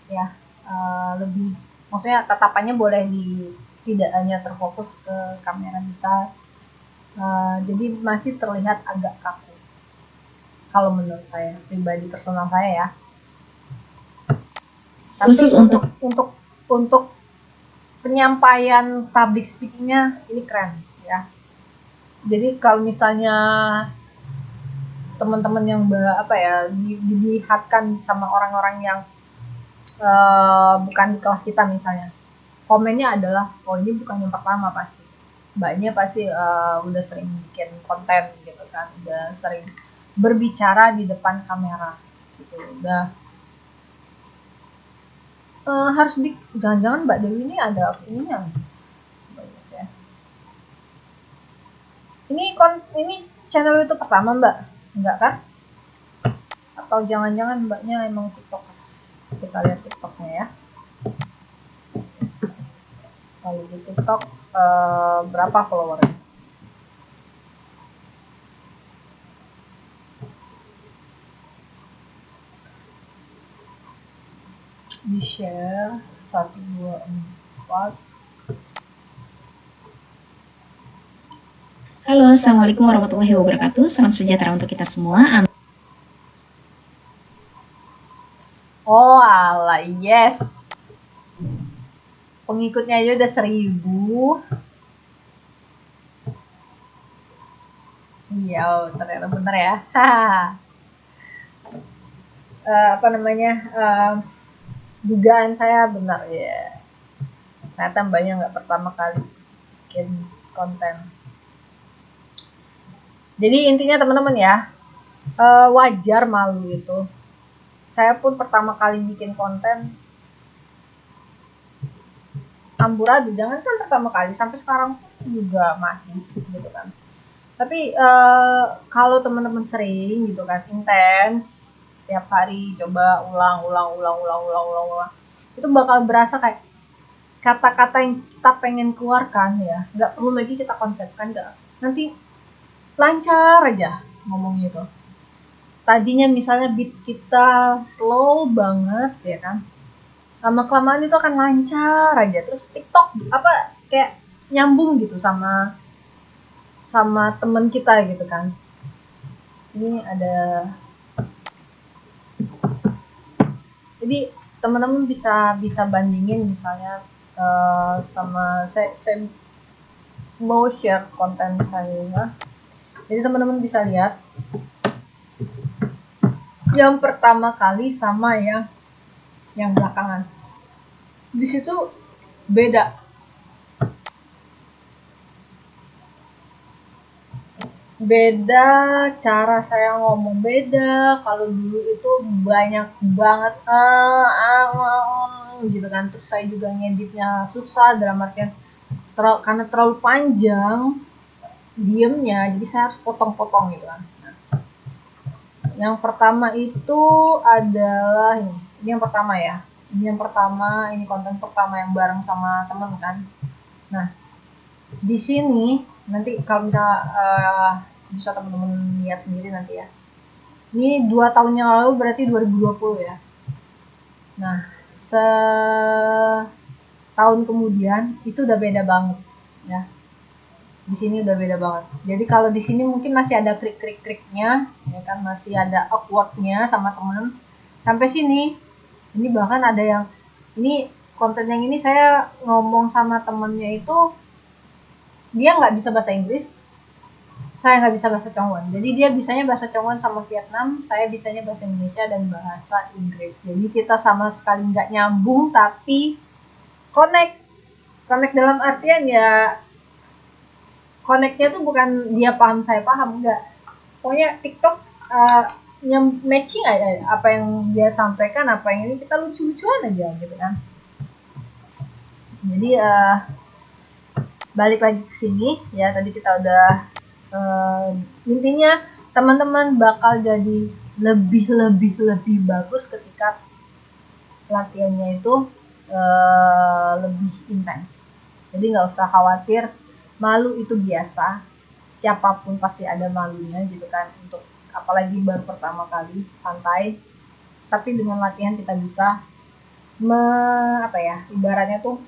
ya, lebih, maksudnya tatapannya boleh tidak hanya terfokus ke kamera bisa, jadi masih terlihat agak kaku kalau menurut saya pribadi, personal saya ya. Tapi Khusus untuk penyampaian public speaking-nya ini keren ya. Jadi kalau misalnya teman-teman yang dilihatkan sama orang-orang yang bukan di kelas kita misalnya, komennya adalah, oh ini bukan yang pertama pasti, mbaknya pasti udah sering bikin konten gitu kan, udah sering berbicara di depan kamera gitu, udah harus jangan-jangan Mbak Dewi ini ada ininya banyak ya. Ini channel itu pertama Mbak, enggak kan? Atau jangan-jangan Mbaknya emang tiktokers? Kita lihat tiktoknya ya. Kalau di tiktok berapa followernya? Di share 1, 2, 4. Halo, Assalamualaikum warahmatullahi wabarakatuh. Salam sejahtera untuk kita semua, amin. Oh ala, yes, pengikutnya aja udah 1000. Iya, ternyata bener ya. Dugaan saya benar ya. Ternyata mbaknya nggak pertama kali bikin konten. Jadi intinya teman-teman ya, wajar malu itu. Saya pun pertama kali bikin konten amburadul, jangan kan pertama kali, sampai sekarang juga masih gitu kan. Tapi kalau teman-teman sering gitu kan, intens tiap hari coba ulang, itu bakal berasa kayak kata-kata yang kita pengen keluarkan ya, nggak perlu lagi kita konsepkan, nanti lancar aja ngomong gitu. Tadinya misalnya beat kita slow banget ya kan, lama kelamaan itu akan lancar aja, terus TikTok kayak nyambung gitu sama teman kita gitu kan. Ini ada, jadi teman-teman bisa bandingin misalnya sama saya mau share konten saya. Jadi teman-teman bisa lihat yang pertama kali sama yang belakangan. Di situ beda beda, cara saya ngomong beda. Kalau dulu itu banyak banget gitu kan, terus saya juga ngeditnya susah dalam artian karena terlalu panjang diemnya, jadi saya harus potong-potong gitu kan. Nah, yang pertama itu adalah ini yang pertama ya, ini konten pertama yang bareng sama temen kan. Nah, di sini nanti kalau misalnya bisa teman-teman lihat sendiri nanti ya, ini 2 tahun yang lalu, berarti 2020 ya. Nah, setahun kemudian itu udah beda banget ya. Di sini udah beda banget. Jadi kalau di sini mungkin masih ada krik-krik-kriknya ya kan, masih ada awkwardnya sama temen. Sampai sini ini bahkan ada yang ini konten yang ini saya ngomong sama temennya itu dia nggak bisa bahasa Inggris, saya nggak bisa bahasa Chongwon. Jadi dia bisanya bahasa Chongwon sama Vietnam, saya bisanya bahasa Indonesia dan bahasa Inggris. Jadi kita sama sekali nggak nyambung, tapi connect dalam artian ya, connectnya tuh bukan dia paham saya paham, enggak. Pokoknya TikTok matching aja apa yang dia sampaikan, apa yang ini kita lucu-lucuan aja gitu kan. Jadi balik lagi ke sini ya, tadi kita udah intinya teman-teman bakal jadi lebih bagus ketika latihannya itu lebih intens. Jadi nggak usah khawatir, malu itu biasa, siapapun pasti ada malunya gitu kan, untuk apalagi baru pertama kali, santai. Tapi dengan latihan kita bisa ibaratnya tuh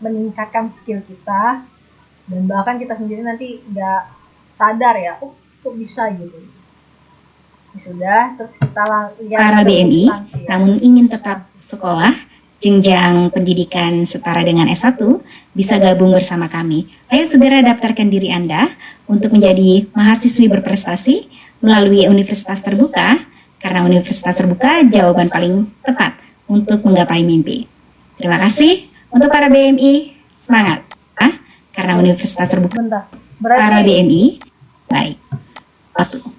meningkatkan skill kita, dan bahkan kita sendiri nanti nggak sadar ya, kok bisa gitu. Sudah, terus kita lihat para BMI, namun ingin tetap sekolah, jenjang pendidikan setara dengan S1, bisa gabung bersama kami. Ayo segera daftarkan diri Anda untuk menjadi mahasiswi berprestasi melalui Universitas Terbuka, karena Universitas Terbuka jawaban paling tepat untuk menggapai mimpi. Terima kasih. Untuk para BMI, semangat. Karena Universitas Terbuka, para BMI, baik.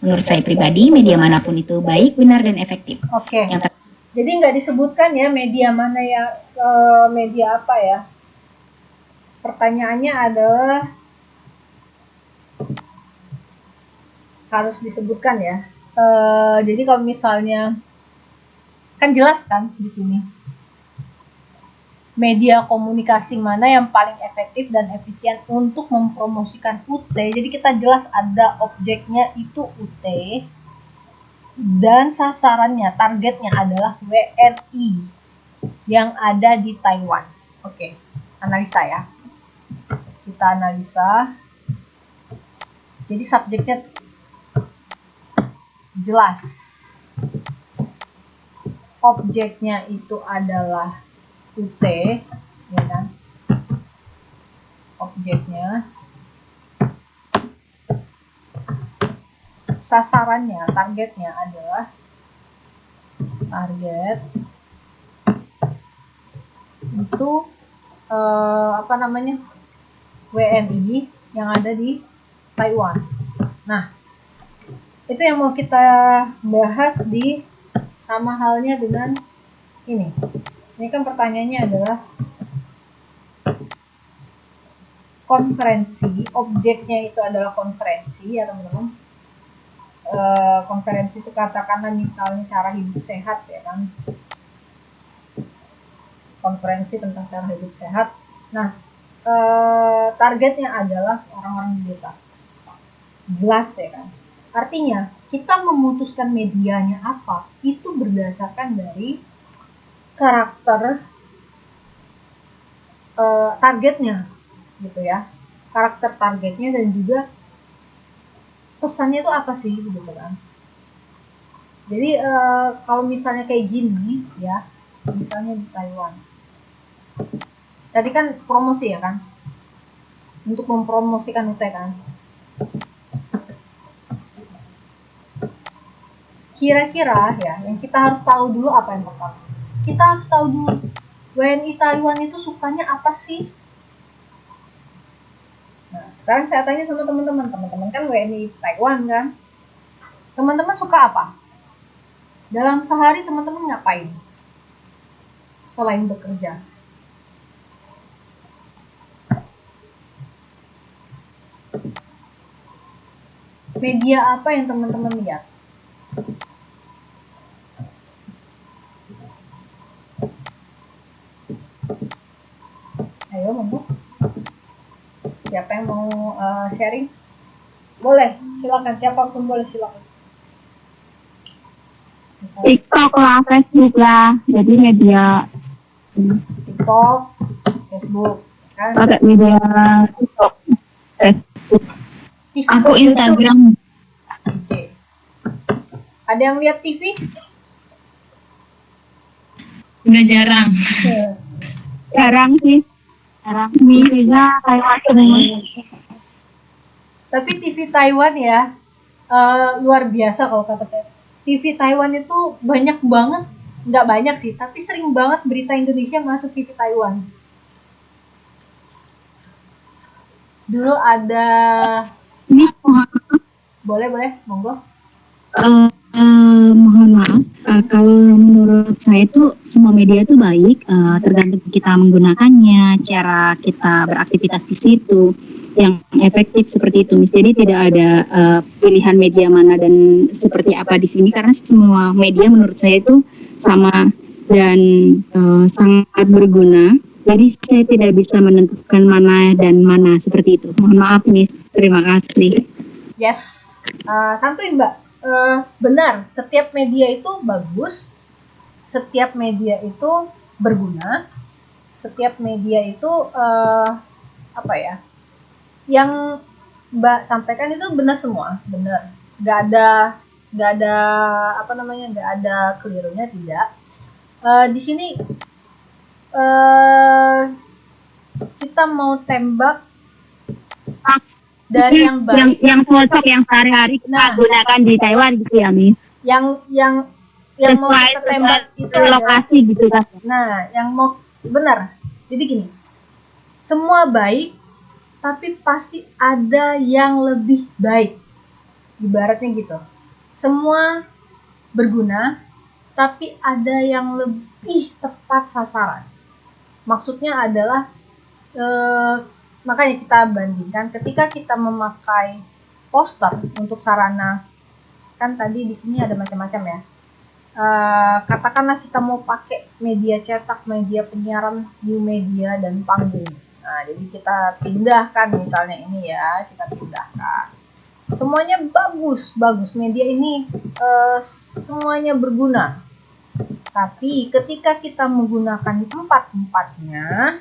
Menurut saya pribadi, media manapun itu baik, benar, dan efektif. Oke. Jadi nggak disebutkan ya media mana ya, media apa ya. Pertanyaannya adalah harus disebutkan ya. Jadi kalau misalnya kan jelas kan di sini media komunikasi mana yang paling efektif dan efisien untuk mempromosikan UT. Jadi kita jelas ada objeknya itu UT, dan sasarannya, targetnya adalah WNI yang ada di Taiwan. Oke, analisa ya. Kita analisa. Jadi subjeknya jelas. Objeknya itu adalah UT, ya kan? Objeknya, sasarannya, targetnya adalah target itu WNI yang ada di Taiwan. Nah, itu yang mau kita bahas di sama halnya dengan ini. Ini kan pertanyaannya adalah konferensi, objeknya itu adalah konferensi ya teman-teman. Konferensi itu katakanlah misalnya cara hidup sehat ya kan. Konferensi tentang cara hidup sehat. Nah, targetnya adalah orang-orang di desa. Jelas ya kan. Artinya kita memutuskan medianya apa itu berdasarkan dari karakter targetnya gitu ya, karakter targetnya dan juga pesannya itu apa sih gitu kan. Jadi kalau misalnya kayak gini ya, misalnya di Taiwan tadi kan promosi ya kan, untuk mempromosikan UT kan, kira-kira ya yang kita harus tahu dulu apa yang pertama. Kita harus tahu dulu WNI Taiwan itu sukanya apa sih. Nah, Sekarang saya tanya sama teman-teman kan WNI Taiwan kan, teman-teman suka apa? Dalam sehari teman-teman ngapain selain bekerja? Media apa yang teman-teman lihat? Ayo, monggo. Siapa yang mau sharing? Boleh, silakan. Siapapun boleh, silakan. TikTok lah, Facebook lah, jadi media TikTok, Facebook, kan? pakai media TikTok, Facebook. Aku Instagram. Oke. Ada yang lihat TV? Udah jarang. Jarang sih, jarang. Misalnya Taiwan semua. Tapi TV Taiwan ya, luar biasa kalau kata saya. TV Taiwan itu banyak banget, nggak banyak sih, tapi sering banget berita Indonesia masuk TV Taiwan. Dulu ada, Miss, boleh, monggo. Mohon maaf, kalau menurut saya tuh semua media tuh baik, tergantung kita menggunakannya, cara kita beraktivitas di situ, yang efektif seperti itu. Jadi tidak ada pilihan media mana dan seperti apa di sini, karena semua media menurut saya itu sama dan sangat berguna. Jadi saya tidak bisa menentukan mana dan mana seperti itu. Mohon maaf, Miss. Terima kasih. Yes, santuy Mbak. Benar, setiap media itu bagus, setiap media itu berguna, setiap media itu apa ya? Yang Mbak sampaikan itu benar semua, benar. Nggak ada apa namanya, nggak ada kelirunya, tidak. Di sini kita mau tembak dari yang baik, yang cocok, yang sehari-hari kita gunakan di Taiwan gitu ya, Mi. yang mau kita tembak itu lokasi gitu kan. Nah, yang mau benar. Jadi gini, semua baik, tapi pasti ada yang lebih baik. Ibaratnya gitu. Semua berguna, tapi ada yang lebih tepat sasaran. Maksudnya adalah makanya kita bandingkan ketika kita memakai poster untuk sarana, kan tadi di sini ada macam-macam ya. Katakanlah kita mau pakai media cetak, media penyiaran, new media, dan panggung. Nah, jadi kita pindahkan misalnya ini ya, kita pindahkan. Semuanya bagus, media ini semuanya berguna. Tapi ketika kita menggunakan empat-empatnya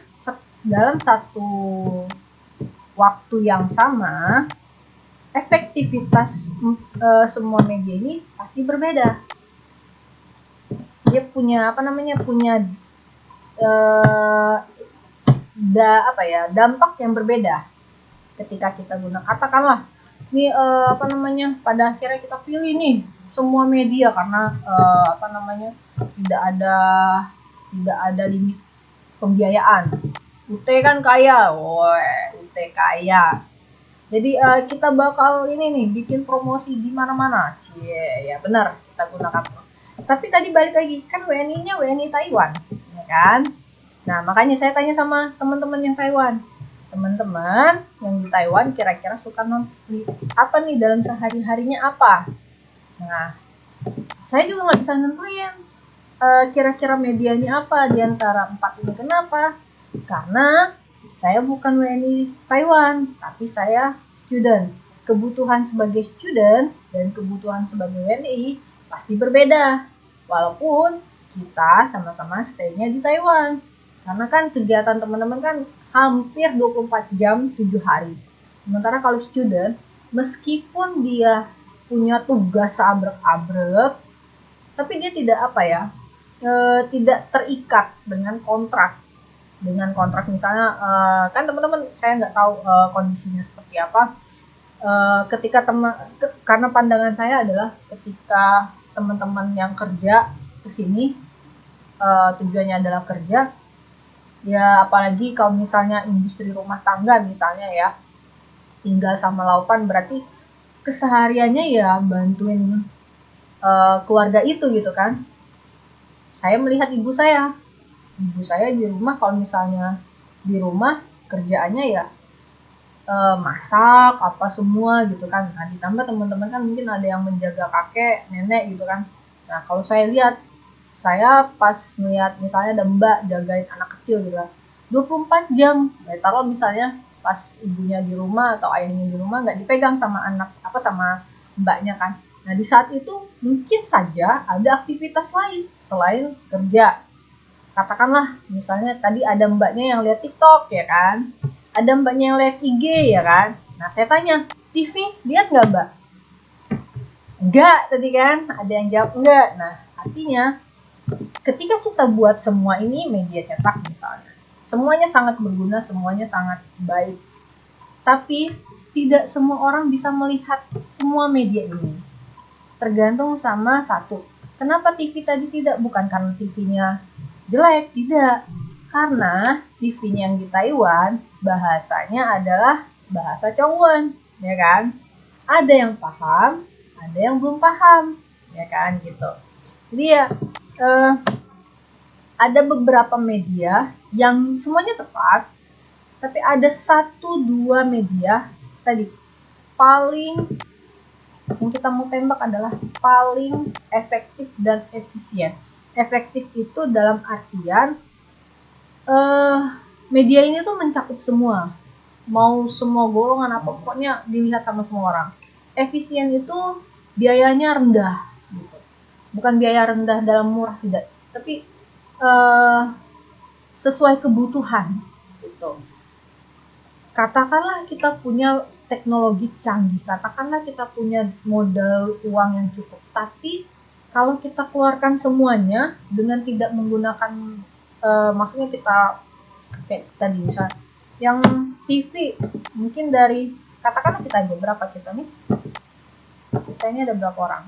dalam satu waktu yang sama, efektivitas semua media ini pasti berbeda. Dia punya dampak yang berbeda ketika kita gunakan. Katakanlah ini pada akhirnya kita pilih nih semua media karena tidak ada limit pembiayaan. UT kan kaya, UT kaya. Jadi kita bakal ini nih bikin promosi di mana-mana. Ya benar, kita gunakan. Tapi tadi balik lagi, kan WNI-nya WNI Taiwan, ya kan? Nah, makanya saya tanya sama teman-teman yang Taiwan. Teman-teman yang di Taiwan kira-kira suka nonton apa nih dalam sehari-harinya apa? Nah, saya juga nggak bisa nentuin kira-kira medianya apa di antara 4 ini. Kenapa? Karena saya bukan WNI Taiwan, tapi saya student. Kebutuhan sebagai student dan kebutuhan sebagai WNI pasti berbeda. Walaupun kita sama-sama stay-nya di Taiwan. Karena kan kegiatan teman-teman kan hampir 24 jam 7 hari. Sementara kalau student, meskipun dia punya tugas seabrek-abrek, tapi dia tidak tidak terikat dengan kontrak misalnya. Kan teman-teman, saya nggak tahu kondisinya seperti apa. Karena pandangan saya adalah ketika teman-teman yang kerja kesini tujuannya adalah kerja, ya apalagi kalau misalnya industri rumah tangga misalnya ya, tinggal sama Laupan berarti kesehariannya ya bantuin keluarga itu gitu kan. Saya melihat ibu saya di rumah, kalau misalnya di rumah kerjaannya ya masak apa semua gitu kan. Nah ditambah teman-teman kan mungkin ada yang menjaga kakek nenek gitu kan. Nah kalau saya lihat, saya pas melihat misalnya ada mbak jagain anak kecil gitu kan 24 jam ya, taruh misalnya pas ibunya di rumah atau ayahnya di rumah nggak dipegang sama anak apa sama mbaknya kan. Nah di saat itu mungkin saja ada aktivitas lain selain kerja. Katakanlah misalnya tadi ada mbaknya yang lihat TikTok ya kan, ada mbaknya yang lihat IG ya kan. Nah saya tanya, TV lihat nggak mbak? Enggak tadi kan, ada yang jawab enggak. Nah artinya ketika kita buat semua ini media cetak misalnya, semuanya sangat berguna, semuanya sangat baik, tapi tidak semua orang bisa melihat semua media ini. Tergantung sama satu, kenapa TV tadi tidak? Bukan karena TV-nya jelek, tidak, karena TV-nya yang di Taiwan bahasanya adalah bahasa Chongwen, ya kan? Ada yang paham, ada yang belum paham, ya kan gitu. Jadi ya ada beberapa media yang semuanya tepat, tapi ada 1-2 media tadi paling yang kita mau tembak adalah paling efektif dan efisien. Efektif itu dalam artian media ini tuh mencakup semua, mau semua golongan apa pokoknya dilihat sama semua orang. Efisien itu biayanya rendah gitu. Bukan biaya rendah dalam murah, tidak, tapi sesuai kebutuhan gitu. Katakanlah kita punya teknologi canggih, katakanlah kita punya modal uang yang cukup, tapi kalau kita keluarkan semuanya dengan tidak menggunakan maksudnya kita kayak tadi misalnya yang TV mungkin dari katakanlah kita aja berapa kita ini ada berapa orang,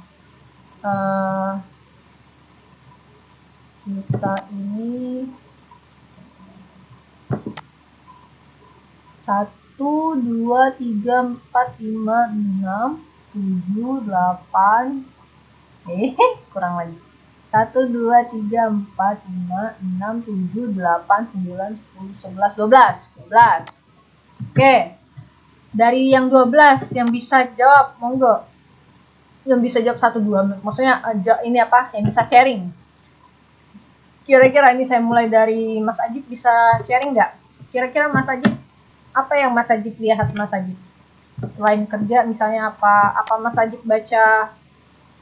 kita ini 1, 2, 3, 4, 5, 6, 7, 8 kurang lagi 1, 2, 3, 4, 5, 6, 7, 8, 9, 10, 11, 12. Oke, dari yang 12 yang bisa jawab monggo, yang bisa jawab 1-2, maksudnya ini apa yang bisa sharing. Kira-kira ini saya mulai dari Mas Ajib, bisa sharing nggak? Kira-kira Mas Ajib, apa yang Mas Ajib lihat Mas Ajib? Selain kerja misalnya apa Mas Ajib baca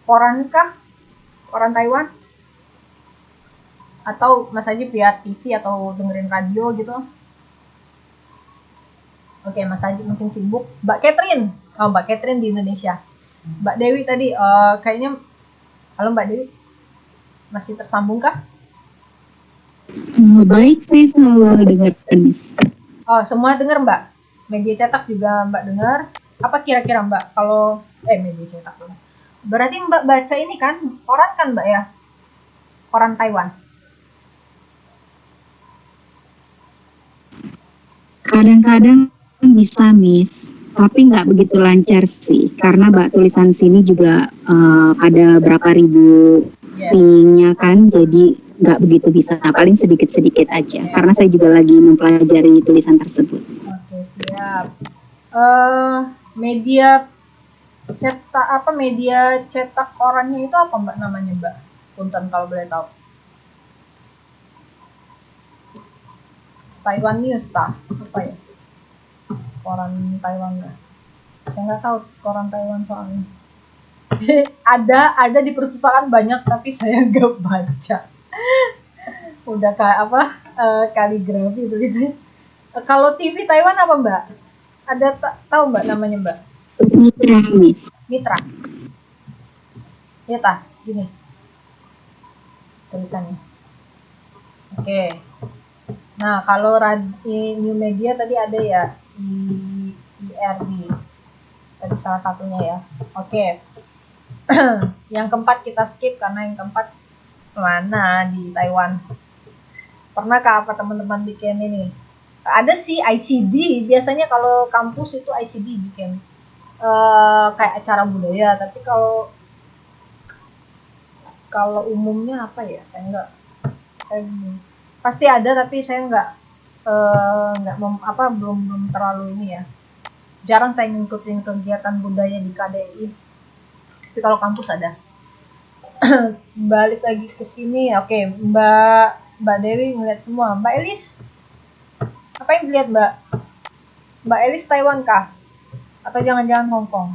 koran kah? Koran Taiwan? Atau Mas Ajib lihat TV atau dengerin radio gitu? Oke, Mas Ajib mungkin sibuk. Mbak Catherine, Mbak Catherine di Indonesia. Mbak Dewi tadi, kayaknya, halo Mbak Dewi, masih tersambung kah? Baik, saya selalu dengar Miss. Oh, semua dengar Mbak? Media cetak juga Mbak dengar? Apa kira-kira Mbak, kalau, media cetak dulu. Berarti Mbak baca ini kan, koran kan Mbak ya? Koran Taiwan. Kadang-kadang bisa Miss, tapi nggak begitu lancar sih, karena Mbak tulisan sini juga ada berapa ribu linknya kan, jadi nggak begitu bisa, paling sedikit-sedikit aja, karena saya juga lagi mempelajari tulisan tersebut. Oke, siap. Media cetak media cetak korannya itu apa Mbak namanya Mbak? Punten kalau boleh tahu. Taiwan News apa ya? Koran Taiwan ya? Saya nggak tahu koran Taiwan soalnya. ada di perpustakaan banyak, tapi saya nggak baca. Udah kayak kaligrafi tulisannya. Kalau TV Taiwan apa Mbak? Ada tahu Mbak namanya Mbak? Mitra Miss. Mitra. Ya tah, gini tulisannya. Oke. Nah kalau New Media tadi ada ya, IRD tadi salah satunya ya. Oke. Yang keempat kita skip karena yang keempat mana di Taiwan. Pernahkah apa teman-teman bikin ini Ada sih ICD, biasanya kalau kampus itu ICD bikin kayak acara budaya, tapi kalau umumnya apa ya, saya pasti ada, tapi saya belum terlalu ini ya, jarang saya ngikutin kegiatan budaya di KDI, tapi kalau kampus ada. Balik lagi ke sini, oke, Mbak Dewi ngeliat semua. Mbak Elis, apa yang dilihat Mbak Elis? Taiwan kah? Atau jangan-jangan Hong Kong?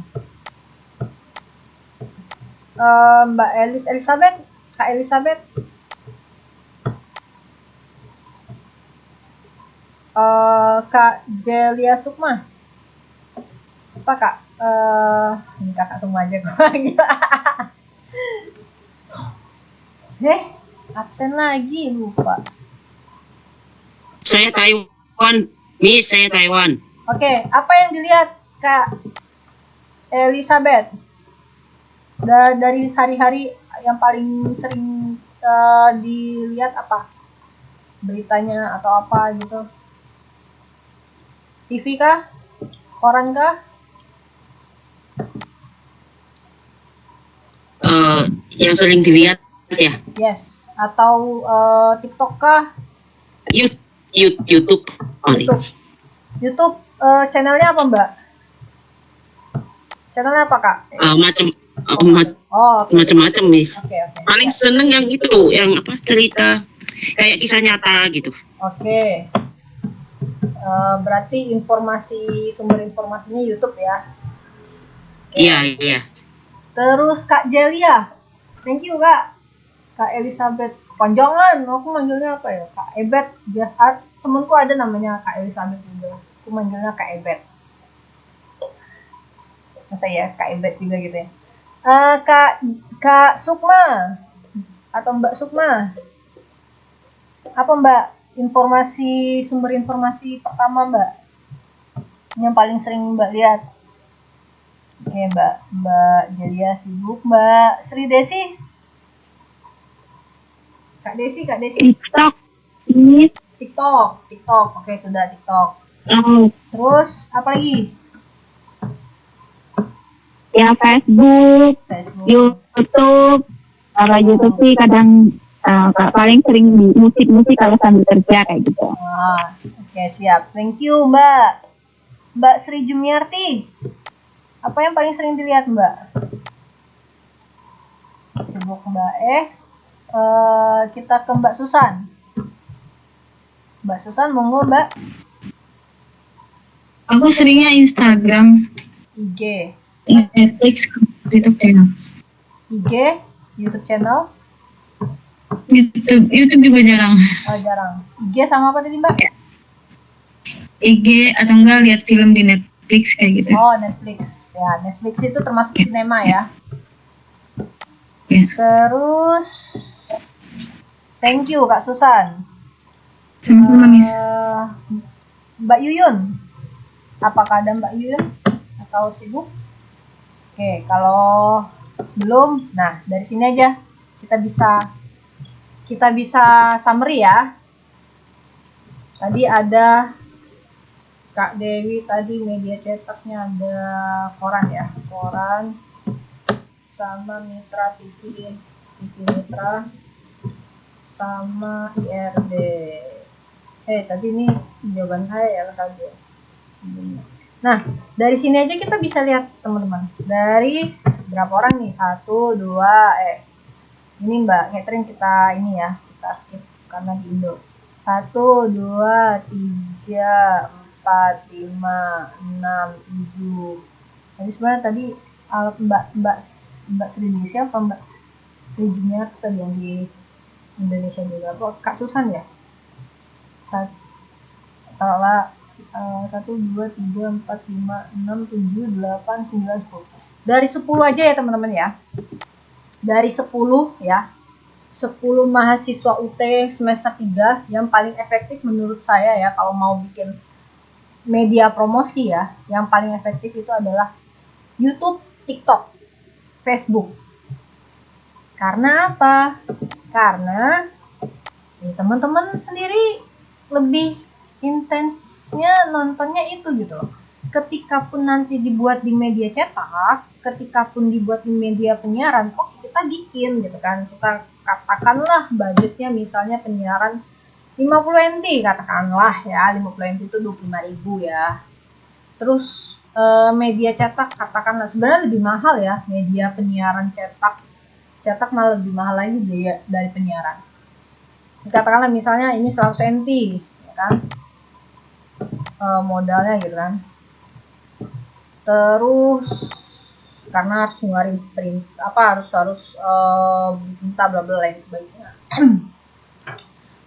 Mbak Elizabeth, Kak Elizabeth, Kak Delia Sukma, apa Kak? Ini kakak semua aja kok. Absen lagi, lupa. Saya Taiwan, Miss, saya Taiwan. Oke, apa yang dilihat Kak Elizabeth? Dari hari-hari yang paling sering dilihat apa? Beritanya atau apa gitu? TV kah? Koran kah? Yang sering dilihat ya? Yes. Atau TikTok kah? YouTube. YouTube channelnya apa Mbak? Channelnya apa Kak? Macam-macam, Miss. Okay. Paling seneng yang itu, yang apa, cerita kayak kisah nyata gitu. Oke. Berarti sumber informasinya YouTube ya? Iya. Terus Kak Jelia, thank you Kak. Kak Elizabeth, panjangan, aku manggilnya apa ya? Kak Ebet, biasa temenku ada namanya Kak Elizabeth juga. Aku manggilnya Kak Ebet. Masa ya Kak Ebet juga gitu ya? Kak Sukma atau Mbak Sukma, apa Mbak sumber informasi pertama Mbak yang paling sering Mbak lihat? Oke, Mbak Jelia sibuk. Mbak Sri Desi, Kak Desi. TikTok. Oke, sudah TikTok. Terus apa lagi? Ya Facebook. YouTube. Kalau YouTube sih kadang paling sering di musik kalau sambil kerja kayak gitu. Oke, siap. Thank you Mbak Sri Jumiarti. Apa yang paling sering dilihat Mbak? Sibuk Mbak. Kita ke Mbak Susan. Mbak Susan, monggo Mbak. Aku seringnya Instagram, IG, Netflix, YouTube channel. IG, YouTube channel. YouTube juga jarang. Jarang. IG sama apa tadi Mbak? IG atau enggak lihat film di Netflix kayak gitu. Oh, Netflix. Ya, Netflix itu termasuk sinema ya. Ya. Terus thank you Kak Susan. Sama-sama, Miss. Mbak Yuyun. Apakah ada Mbak Yuyun atau sibuk? Oke, kalau belum, nah dari sini aja kita bisa summary ya. Tadi ada Kak Dewi, tadi media cetaknya ada koran ya, koran sama Mitra TV Mitra sama IRD. Tadi ini jawaban saya ya tadi. Nah, dari sini aja kita bisa lihat teman-teman. Dari berapa orang nih? 1, 2, ini Mbak Catherine kita ini ya, kita skip karena di Indo. 1, 2, 3, 4, 5, 6, 7. Jadi sebenarnya tadi Mbak Sri Indonesia apa Mbak Sri Junior tadi yang di Indonesia juga? Kak Susan ya? Taruhlah 1, 2, 3, 4, 5, 6, 7, 8, 9, 10. Dari 10 aja ya teman-teman ya. Dari 10 ya. 10 mahasiswa UT semester 3 yang paling efektif menurut saya ya kalau mau bikin media promosi ya. Yang paling efektif itu adalah YouTube, TikTok, Facebook. Karena apa? Karena teman-teman sendiri lebih intensnya nontonnya itu gitu loh. Ketika pun nanti dibuat di media cetak, ketika pun dibuat di media penyiaran, oh kita bikin gitu kan, kita katakanlah budgetnya misalnya penyiaran 50 NT katakanlah ya, 50 NT itu 25.000 ya. Terus media cetak katakanlah sebenarnya lebih mahal ya, media penyiaran cetak malah lebih mahal lagi biaya dari penyiaran. Katakanlah misalnya ini 100 NT ya kan, modalnya gitu kan. Terus karena harus ngeluarin print harus minta bla bla lain sebagainya.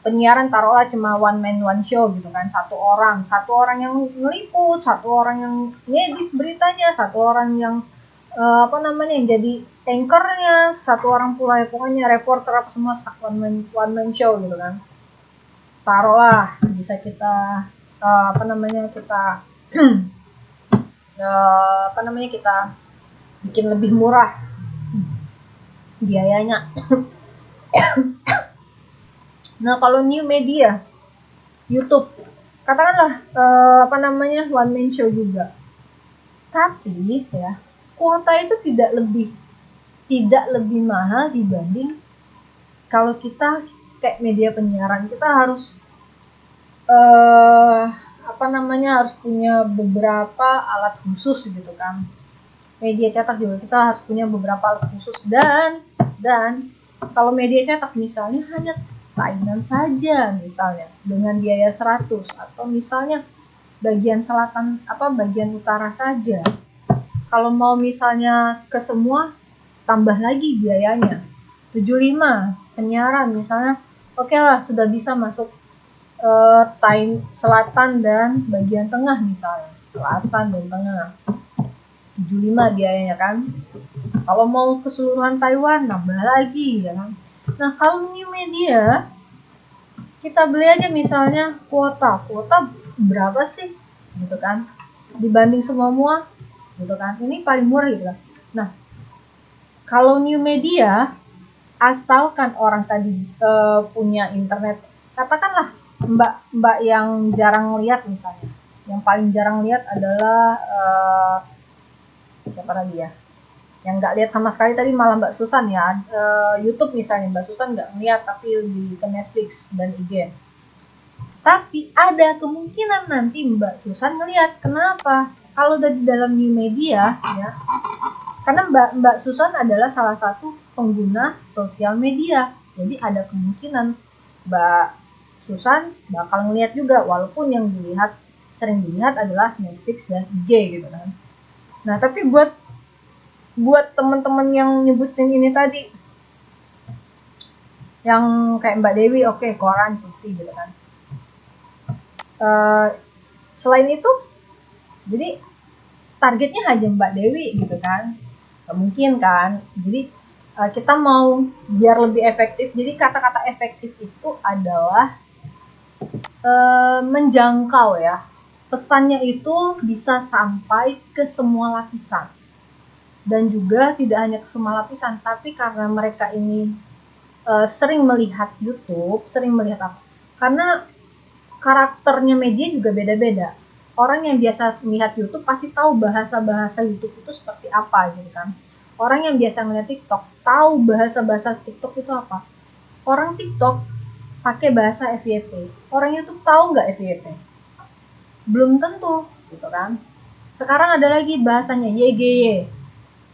Penyiaran taruhlah cuma one man one show gitu kan, satu orang yang ngeliput, satu orang yang ngedit beritanya, satu orang yang yang jadi anchornya, satu orang pula ya, pokoknya reporter apa semua one man show gitu kan. Taruhlah bisa kita kita bikin lebih murah biayanya. Nah, kalau new media, YouTube, katakanlah one man show juga. Tapi ya, kuota itu tidak lebih mahal dibanding kalau kita kayak media penyiaran, kita harus harus punya beberapa alat khusus gitu kan. Media cetak juga kita harus punya beberapa alat khusus dan kalau media cetak misalnya hanya tayangan saja misalnya dengan biaya 100 atau misalnya bagian selatan bagian utara saja. Kalau mau misalnya ke semua tambah lagi biayanya 75 penyiaran misalnya, oke lah sudah bisa masuk selatan dan bagian tengah misalnya, selatan dan tengah 75 biayanya kan. Kalau mau keseluruhan Taiwan nambah lagi ya kan. Nah, kalau new media kita beli aja misalnya kuota berapa sih gitu kan, dibanding semua gitu kan, ini paling murah gitu kan. Nah, kalau new media asalkan orang tadi punya internet, katakanlah mbak yang jarang lihat misalnya, yang paling jarang lihat adalah siapa lagi ya, yang nggak lihat sama sekali tadi malah Mbak Susan ya, YouTube misalnya Mbak Susan nggak ngeliat tapi di ke Netflix dan IG. Tapi ada kemungkinan nanti Mbak Susan ngeliat. Kenapa? Kalau dari dalam new media ya, karena Mbak Susan adalah salah satu pengguna sosial media, jadi ada kemungkinan Mbak Susan bakal ngeliat juga, walaupun yang sering dilihat adalah Netflix dan IG gitu kan. Nah, tapi buat teman-teman yang nyebutin ini tadi, yang kayak Mbak Dewi, oke, koran, TV gitu kan. Selain itu, jadi targetnya hanya Mbak Dewi gitu kan, gak mungkin kan. Jadi kita mau biar lebih efektif, jadi kata-kata efektif itu adalah menjangkau ya. Pesannya itu bisa sampai ke semua lapisan. Dan juga tidak hanya ke semua lapisan, tapi karena mereka ini sering melihat YouTube, sering melihat apa? Karena karakternya media juga beda-beda. Orang yang biasa melihat YouTube pasti tahu bahasa-bahasa YouTube itu seperti apa gitu kan. Orang yang biasa melihat TikTok tahu bahasa-bahasa TikTok itu apa. Orang TikTok pakai bahasa FYP. Orang YouTube tahu nggak FYP? Belum tentu gitu kan. Sekarang ada lagi bahasanya YGY,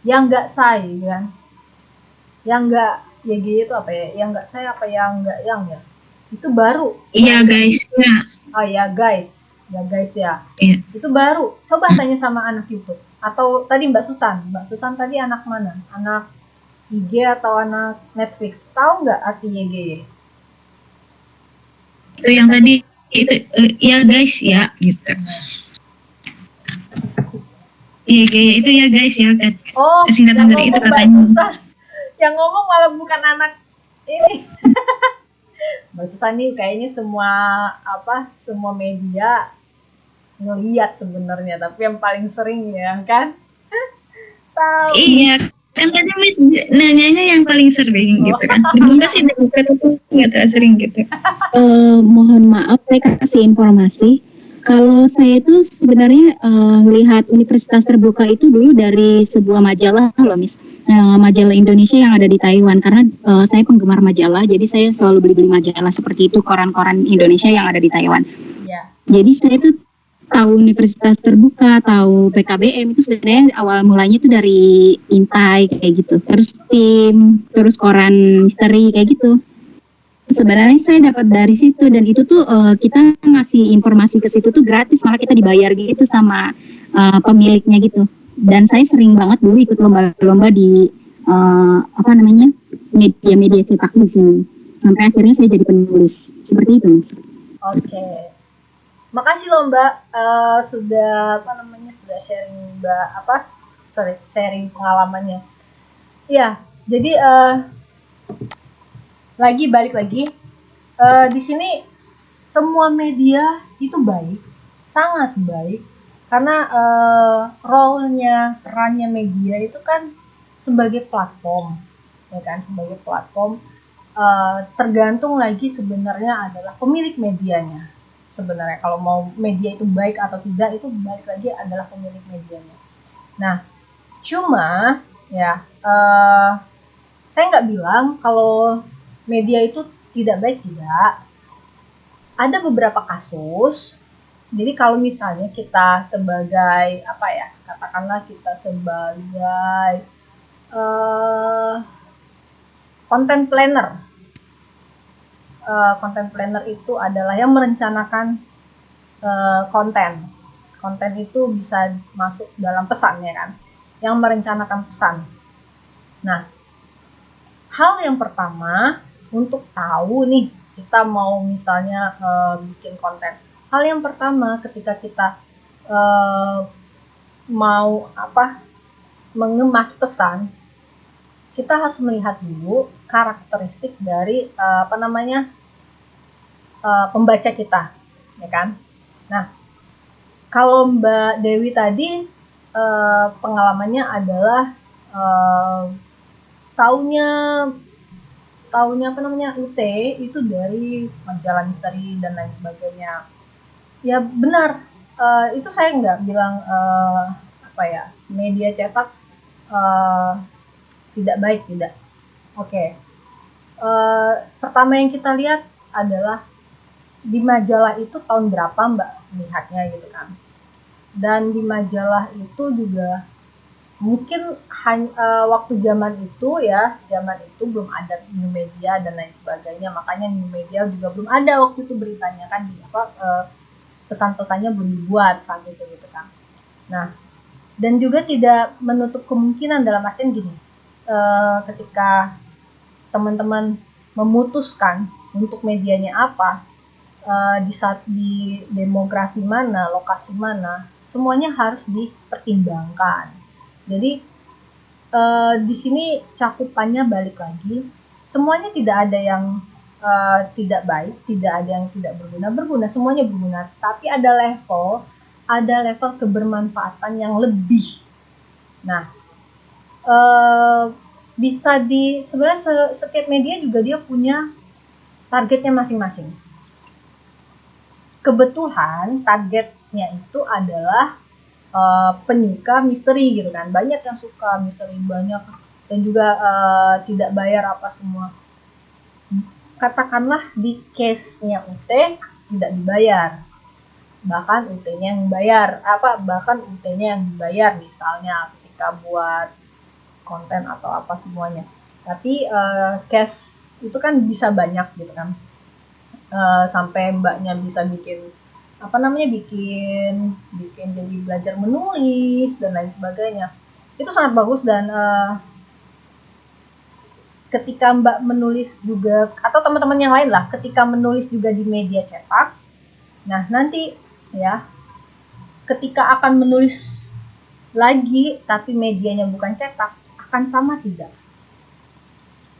yang nggak say kan, yang nggak YGY itu apa ya, yang nggak say apa yang nggak yang ya, itu baru. Iya guys ya. Oh ya guys ya, Iya. itu baru. Coba tanya sama anak YouTube atau tadi Mbak Susan tadi anak mana, anak IG atau anak Netflix, tahu nggak arti YGY? Itu yang tadi itu ya guys ya gitu. Iya itu ya guys ya kan. Oh, singkatan dari itu katanya. Yang ngomong malah bukan anak ini. Mbak Susan nih kayaknya semua media ngeliat sebenarnya, tapi yang paling sering ya kan tahu. Iya kan tadi Miss nanyanya yang paling sering gitu kan. Dibuka sih dibuka tuh nggak terlalu sering gitu. Mohon maaf, saya kasih informasi. Kalau saya itu sebenarnya lihat universitas terbuka itu dulu dari sebuah majalah loh, Miss. Majalah Indonesia yang ada di Taiwan. Karena saya penggemar majalah, jadi saya selalu beli-beli majalah seperti itu, koran-koran Indonesia yang ada di Taiwan. Ya. Jadi saya itu tahu universitas terbuka, tahu PKBM itu sebenarnya awal mulanya itu dari Intai kayak gitu. Terus tim, terus koran misteri kayak gitu. Sebenarnya saya dapat dari situ, dan itu tuh kita ngasih informasi ke situ tuh gratis, malah kita dibayar gitu sama pemiliknya gitu. Dan saya sering banget dulu ikut lomba-lomba di media-media cetak di sini. Sampai akhirnya saya jadi penulis. Seperti itu, Mas. Oke. Makasih loh Mbak, sudah sudah sharing pengalamannya. Iya, jadi balik lagi, di sini semua media itu baik, sangat baik, karena role-nya, perannya media itu kan sebagai platform, ya kan, sebagai platform. Tergantung lagi sebenarnya adalah pemilik medianya. Sebenarnya kalau mau media itu baik atau tidak, itu balik lagi adalah pemilik medianya. Nah, cuma ya saya nggak bilang kalau media itu tidak baik, tidak. Ada beberapa kasus. Jadi kalau misalnya kita sebagai katakanlah kita sebagai content planner. Content planner itu adalah yang merencanakan konten. Konten itu bisa masuk dalam pesan, ya kan? Yang merencanakan pesan. Nah, hal yang pertama untuk tahu nih kita mau misalnya bikin konten. Hal yang pertama ketika kita mau mengemas pesan, kita harus melihat dulu karakteristik dari pembaca kita, ya kan? Nah, kalau Mbak Dewi tadi pengalamannya adalah taunya UT itu dari majalah misteri dan lain sebagainya. Ya benar, itu saya nggak bilang media cetak tidak baik, tidak. Oke. Pertama yang kita lihat adalah di majalah itu tahun berapa Mbak melihatnya gitu kan. Dan di majalah itu juga mungkin waktu zaman itu belum ada new media dan lain sebagainya, makanya new media juga belum ada waktu itu beritanya kan, pesan-pesannya belum dibuat saat itu gitu kan. Nah, dan juga tidak menutup kemungkinan dalam artian gini, ketika teman-teman memutuskan untuk medianya apa, di demografi mana, lokasi mana, semuanya harus dipertimbangkan. Jadi di sini cakupannya balik lagi, semuanya tidak ada yang tidak baik, tidak ada yang tidak berguna, semuanya berguna. Tapi ada level kebermanfaatan yang lebih. Nah, sebenarnya setiap media juga dia punya targetnya masing-masing. Kebetulan targetnya itu adalah penyuka misteri gitu kan, banyak yang suka misteri, banyak dan juga tidak bayar apa semua. Katakanlah di case-nya UT tidak dibayar, bahkan UT-nya yang dibayar misalnya ketika buat konten atau apa semuanya. Tapi case itu kan bisa banyak gitu kan, sampai mbaknya bisa bikin jadi belajar menulis dan lain sebagainya. Itu sangat bagus. Dan ketika mbak menulis juga, atau teman-teman yang lain lah, ketika menulis juga di media cetak, nah nanti ya ketika akan menulis lagi tapi medianya bukan cetak, akan sama tidak?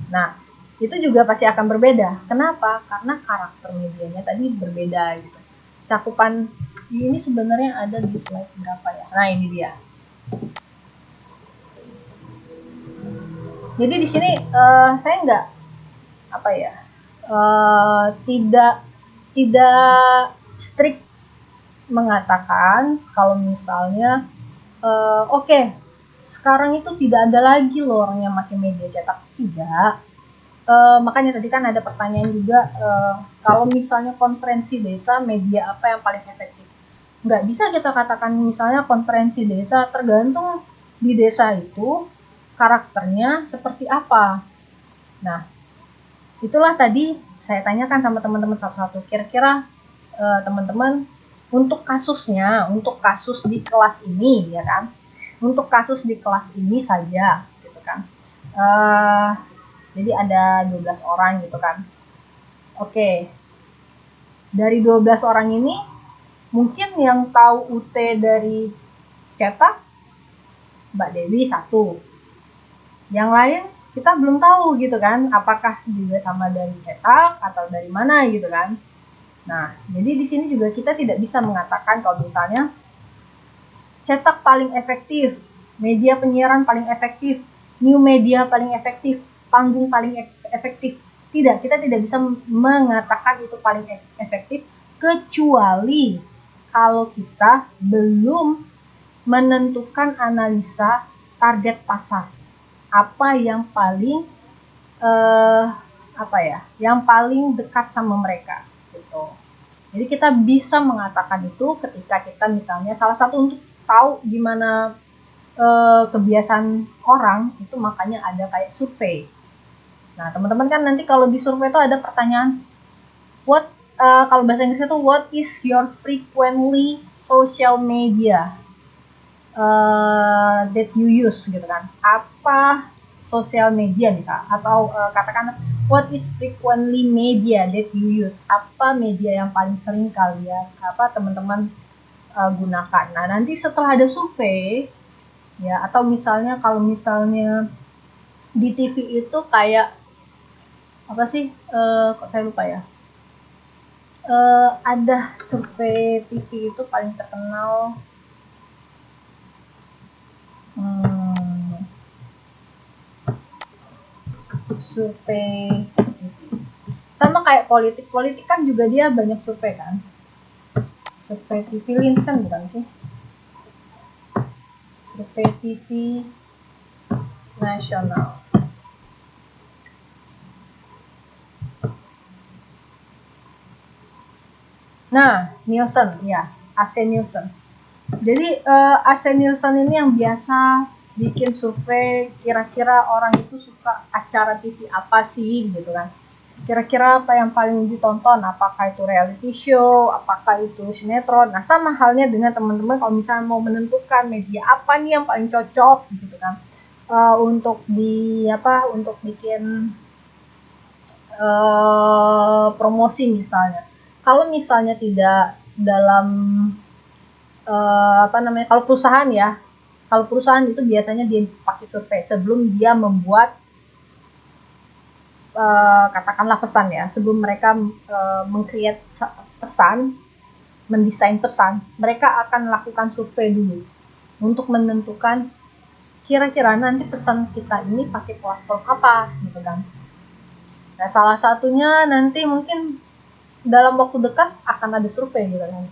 Nah, itu juga pasti akan berbeda. Kenapa? Karena karakter medianya tadi berbeda gitu. Cakupan ini sebenarnya ada di slide berapa ya? Nah, ini dia. Jadi di sini saya nggak apa ya, tidak strict mengatakan kalau misalnya oke, sekarang itu tidak ada lagi loh orang yang pakai media cetak, tidak. Makanya tadi kan ada pertanyaan juga, kalau misalnya konferensi desa, media apa yang paling efektif? Nggak bisa kita katakan misalnya konferensi desa, tergantung di desa itu karakternya seperti apa. Nah, itulah tadi saya tanyakan sama teman-teman satu-satu, kira-kira teman-teman untuk kasusnya, untuk kasus di kelas ini ya kan, untuk kasus di kelas ini saja gitu kan. Jadi ada 12 orang gitu kan. Oke. Dari 12 orang ini mungkin yang tahu UT dari cetak Mbak Dewi satu. Yang lain kita belum tahu gitu kan, apakah juga sama dari cetak atau dari mana gitu kan. Nah, jadi di sini juga kita tidak bisa mengatakan kalau misalnya cetak paling efektif, media penyiaran paling efektif, new media paling efektif, panggung paling efektif. Tidak, kita tidak bisa mengatakan itu paling efektif kecuali kalau kita belum menentukan analisa target pasar. Apa yang paling yang paling dekat sama mereka gitu. Jadi kita bisa mengatakan itu ketika kita misalnya salah satu untuk tahu gimana kebiasaan orang itu, makanya ada kayak survei. Nah, teman-teman kan nanti kalau di survei itu ada pertanyaan, kalau bahasa Inggris itu what is your frequently social media that you use gitu kan? Apa sosial media misal, atau katakan what is frequently media that you use? Apa media yang paling sering kalian teman-teman gunakan? Nah, nanti setelah ada survei ya, atau misalnya kalau misalnya di TV itu kayak apa sih, kok saya lupa ya, ada survei TV itu paling terkenal, survei sama kayak politik kan juga dia banyak survei kan, survei TV Linsen bukan sih, survei TV nasional. Nah, Nielsen ya, AC Nielsen. Jadi AC Nielsen ini yang biasa bikin survei kira-kira orang itu suka acara TV apa sih gitu kan. Kira-kira apa yang paling ditonton, apakah itu reality show, apakah itu sinetron. Nah, sama halnya dengan teman-teman kalau misalnya mau menentukan media apa nih yang paling cocok gitu kan, untuk bikin promosi misalnya. Kalau misalnya tidak dalam kalau perusahaan ya, kalau perusahaan itu biasanya dia pakai survei sebelum dia membuat katakanlah pesan ya, sebelum mereka meng-create pesan, mendesain pesan, mereka akan lakukan survei dulu untuk menentukan kira-kira nanti pesan kita ini pakai platform apa gitu kan. Nah, salah satunya nanti mungkin dalam waktu dekat akan ada survei gitu kan.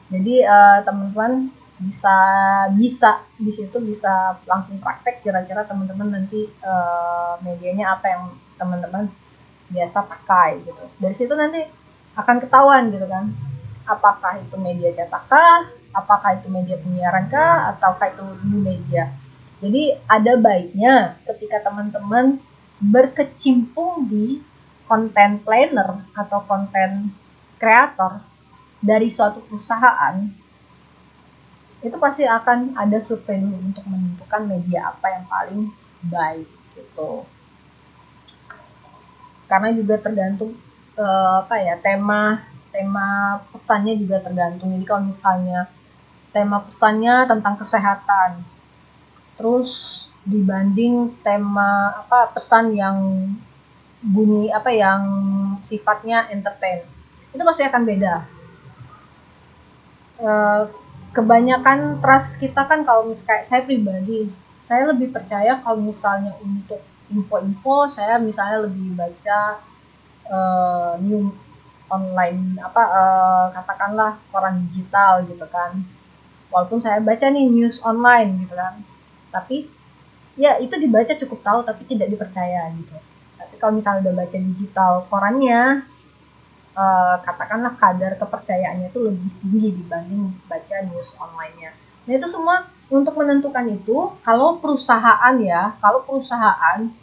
Jadi teman-teman bisa di situ bisa langsung praktek kira-kira teman-teman nanti medianya apa yang teman-teman biasa pakai gitu. Dari situ nanti akan ketahuan gitu kan, apakah itu media cetak kah, apakah itu media penyiaran kah, ataukah itu new media. Jadi ada baiknya ketika teman-teman berkecimpung di content planner atau content creator dari suatu perusahaan, itu pasti akan ada survei untuk menentukan media apa yang paling baik gitu. Karena juga tergantung tema pesannya juga tergantung. Jadi kalau misalnya tema pesannya tentang kesehatan, terus dibanding tema pesan yang bunyi yang sifatnya entertain, itu pasti akan beda. Kebanyakan trust kita kan, kalau misalnya saya pribadi, saya lebih percaya kalau misalnya untuk info-info, saya misalnya lebih baca new online, katakanlah koran digital gitu kan. Walaupun saya baca nih news online gitu kan, tapi ya itu dibaca cukup tahu tapi tidak dipercaya gitu. Tapi kalau misalnya udah baca digital korannya, katakanlah kadar kepercayaannya itu lebih tinggi dibanding baca news online-nya. Nah itu semua untuk menentukan itu, kalau perusahaan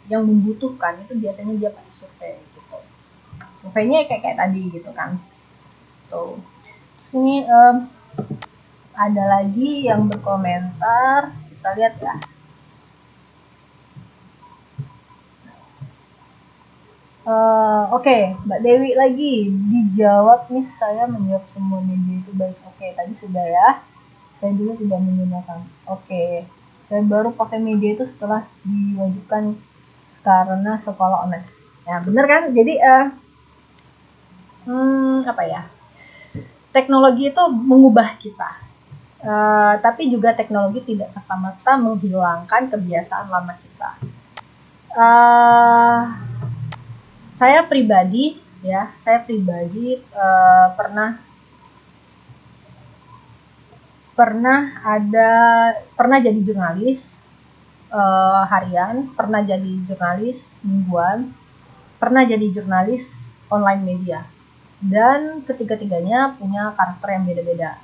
yang membutuhkan itu biasanya dia pakai survei gitu. Surveinya kayak tadi gitu kan. Tuh. Ini ada lagi yang berkomentar, kita lihat ya. Oke, Mbak Dewi lagi dijawab nih, saya menjawab semua media itu baik. Oke, tadi sudah ya. Saya dulu tidak menggunakan. Oke, saya baru pakai media itu setelah diwajibkan karena sekolah online. Ya benar kan? Jadi teknologi itu mengubah kita. Tapi juga teknologi tidak serta-merta menghilangkan kebiasaan lama kita. Saya pribadi pernah jadi jurnalis harian, pernah jadi jurnalis mingguan, pernah jadi jurnalis online media, dan ketiga-tiganya punya karakter yang beda-beda.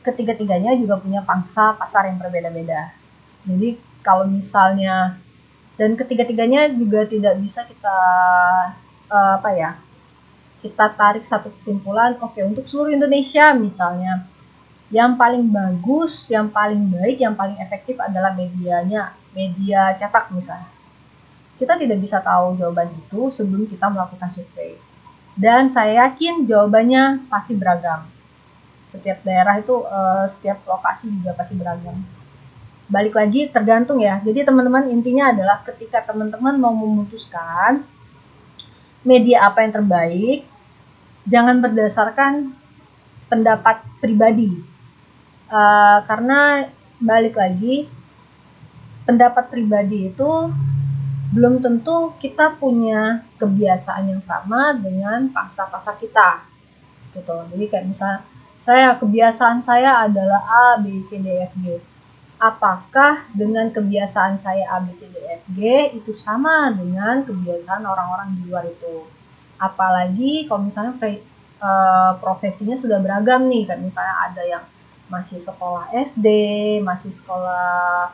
Ketiga-tiganya juga punya pangsa pasar yang berbeda-beda. Jadi kalau misalnya, dan ketiga-tiganya juga tidak bisa kita kita tarik satu kesimpulan, oke, untuk seluruh Indonesia misalnya, yang paling bagus, yang paling baik, yang paling efektif adalah media cetak misalnya. Kita tidak bisa tahu jawaban itu sebelum kita melakukan survei. Dan saya yakin jawabannya pasti beragam. Setiap daerah itu, setiap lokasi juga pasti beragam. Balik lagi, tergantung ya. Jadi teman-teman, intinya adalah ketika teman-teman mau memutuskan media apa yang terbaik, jangan berdasarkan pendapat pribadi. Karena balik lagi, pendapat pribadi itu belum tentu kita punya kebiasaan yang sama dengan pangsa pasar kita gitu. Jadi kayak misalnya kebiasaan saya adalah A, B, C, D, F, G. Apakah dengan kebiasaan saya A, B, C, D, F, G itu sama dengan kebiasaan orang-orang di luar itu? Apalagi kalau misalnya profesinya sudah beragam nih, kayak misalnya ada yang masih sekolah SD, masih sekolah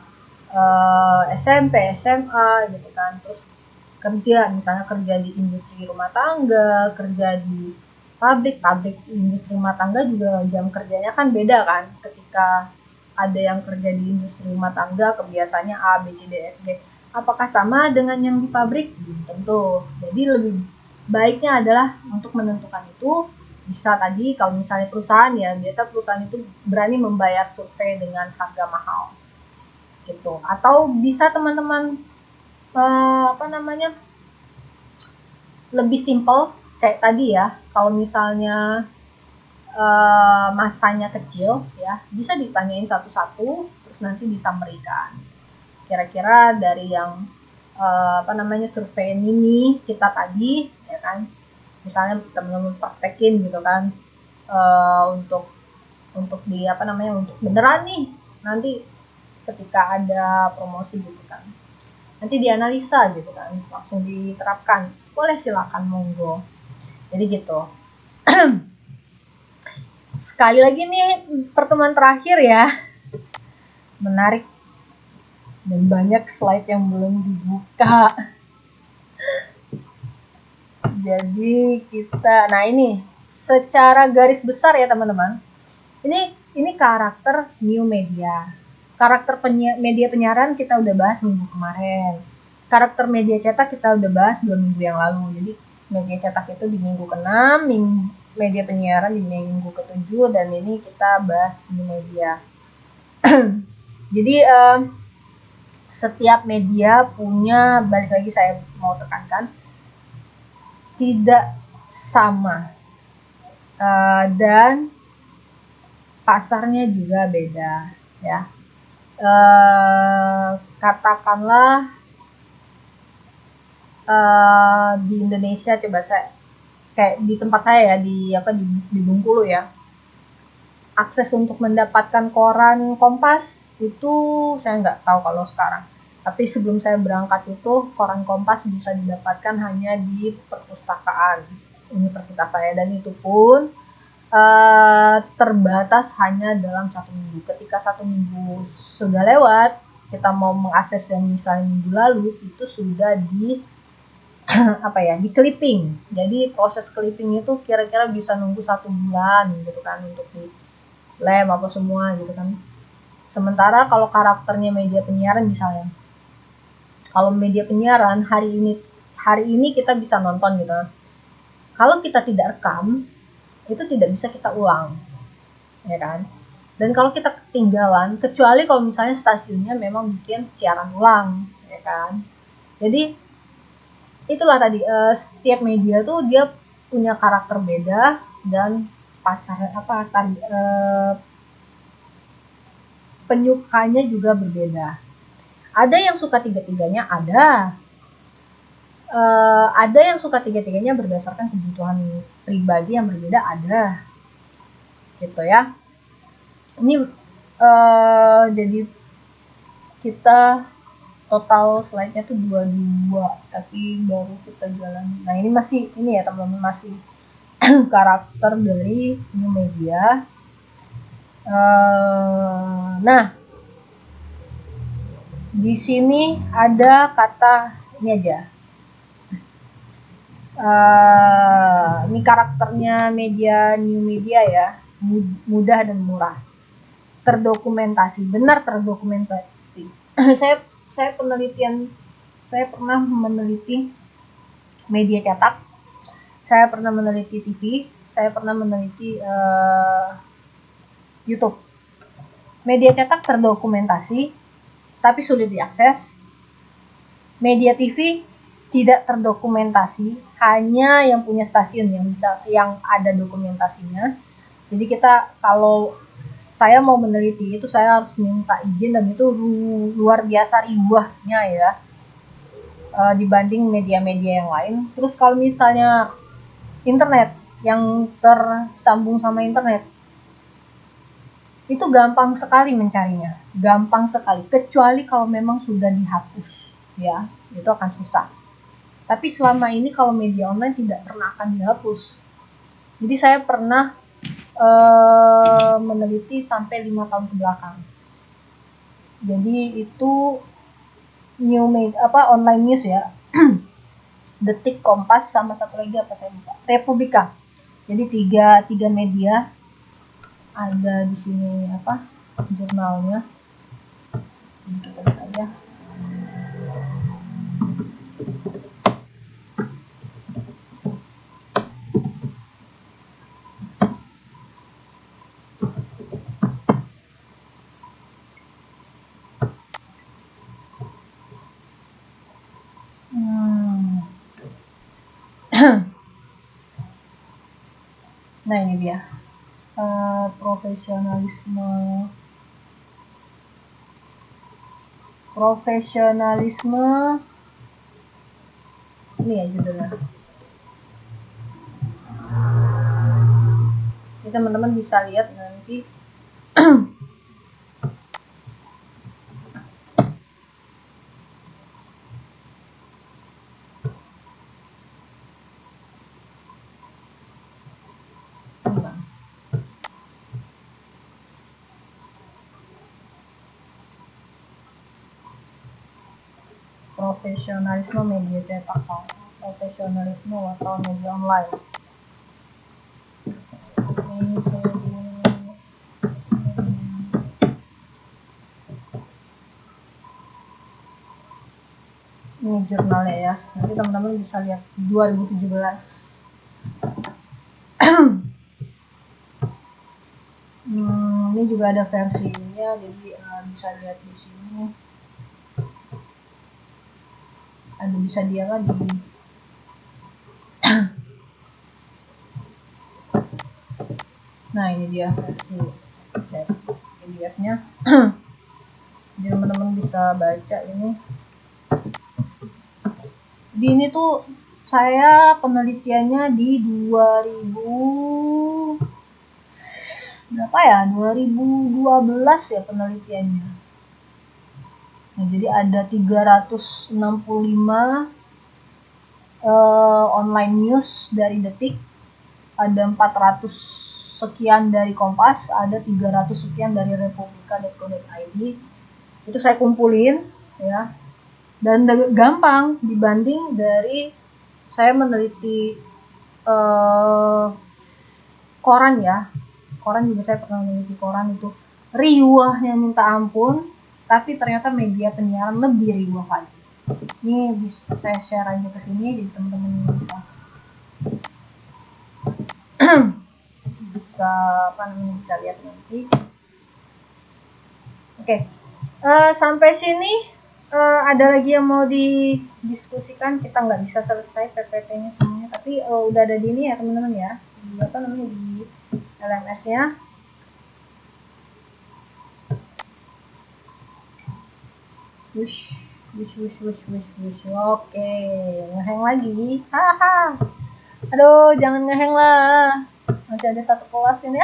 SMP, SMA gitu kan, terus misalnya kerja di industri rumah tangga, kerja di pabrik industri rumah tangga juga jam kerjanya kan beda kan. Ketika ada yang kerja di industri rumah tangga kebiasaannya A, B, C, D, F, G, apakah sama dengan yang di pabrik? Belum tentu. Jadi lebih baiknya adalah untuk menentukan itu, bisa tadi kalau misalnya perusahaan ya, biasa perusahaan itu berani membayar survei dengan harga mahal gitu. Atau bisa teman-teman lebih simple kayak tadi ya, kalau misalnya masanya kecil ya, bisa ditanyain satu-satu terus nanti disampaikan kira-kira dari yang survei ini kita tadi ya kan, misalnya teman-teman praktekin gitu kan, untuk di untuk beneran nih nanti ketika ada promosi gitu kan, nanti dianalisa gitu kan, langsung diterapkan, boleh, silakan, monggo. Jadi gitu. Sekali lagi nih, pertemuan terakhir ya, menarik dan banyak slide yang belum dibuka. Jadi kita, nah ini secara garis besar ya teman-teman, ini karakter new media. Karakter media penyiaran kita udah bahas minggu kemarin. Karakter media cetak kita udah bahas 2 minggu yang lalu. Jadi media cetak itu di minggu ke-6, media penyiaran di minggu ke-7, dan ini kita bahas new media. Jadi setiap media punya, balik lagi saya mau tekankan, tidak sama, dan pasarnya juga beda ya. katakanlah di Indonesia, coba saya kayak di tempat saya ya, di Bengkulu ya, akses untuk mendapatkan koran Kompas itu saya nggak tahu kalau sekarang. Tapi sebelum saya berangkat itu koran Kompas bisa didapatkan hanya di perpustakaan universitas saya, dan itu pun terbatas hanya dalam 1 minggu. Ketika 1 minggu sudah lewat, kita mau mengakses yang misalnya minggu lalu, itu sudah di di clipping. Jadi proses clipping itu kira-kira bisa nunggu 1 bulan gitu kan, untuk di lem apa semua gitu kan. Sementara kalau karakternya media penyiaran misalnya, kalau media penyiaran hari ini kita bisa nonton gitu. Kalau kita tidak rekam, itu tidak bisa kita ulang, ya kan. Dan kalau kita ketinggalan, kecuali kalau misalnya stasiunnya memang bikin siaran ulang, ya kan. Jadi itulah tadi, setiap media tuh dia punya karakter beda, dan pasar penyukanya juga berbeda. Ada yang suka tiga-tiganya, ada yang suka tiga-tiganya berdasarkan kebutuhan pribadi yang berbeda, ada gitu ya. Ini jadi kita total slide-nya tuh 22, tapi baru kita jalan. Nah ini masih ya teman-teman, masih karakter dari new media. Nah di sini ada kata ini aja. Ini karakternya media new media ya, mudah dan murah, terdokumentasi, benar terdokumentasi. saya pernah meneliti media cetak, saya pernah meneliti TV, saya pernah meneliti YouTube. Media cetak terdokumentasi tapi sulit diakses. Media TV tidak terdokumentasi, hanya yang punya stasiun yang ada dokumentasinya. Jadi kita, kalau saya mau meneliti itu, saya harus minta izin, dan itu luar biasa ribuannya ya, dibanding media-media yang lain. Terus kalau misalnya internet, yang tersambung sama internet, itu gampang sekali mencarinya, gampang sekali, kecuali kalau memang sudah dihapus ya, itu akan susah. Tapi selama ini kalau media online tidak pernah akan dihapus. Jadi saya pernah meneliti sampai 5 tahun ke belakang. Jadi itu online news ya. Detik, Kompas, sama satu lagi apa saya lupa, Republika. Jadi tiga media ada di sini jurnalnya. Ini kita lihat aja. Nah ini dia, profesionalisme ini ya judulnya. Jadi teman-teman bisa lihat nanti. Profesionalisme media cetak, profesionalisme wartawan media online. Ini jurnalnya ya, nanti teman-teman bisa lihat 2017. Ini juga ada versinya, jadi bisa lihat di sini. Ada bisa dia lagi. Nah ini dia versi PDF-nya. bisa baca ini. Di ini tuh saya penelitiannya di 2012 ya penelitiannya. Nah, jadi ada 365 online news dari Detik, ada 400 sekian dari Kompas, ada 300 sekian dari republika.co.id. Itu saya kumpulin ya. Dan gampang dibanding dari saya meneliti koran ya. Koran juga saya pernah meneliti koran, itu riuhnya minta ampun, tapi ternyata media penyiaran lebih riuh lagi. Ini bisa saya share aja ke sini jadi teman-teman bisa lihat nanti. Oke. Sampai sini ada lagi yang mau didiskusikan? Kita nggak bisa selesai PPT-nya semuanya, tapi udah ada di ini ya teman-teman ya, di LMS-nya. Wush. Oke, ngehang lagi. Haha. Aduh, jangan ngehang lah. Masih ada satu kelas ini.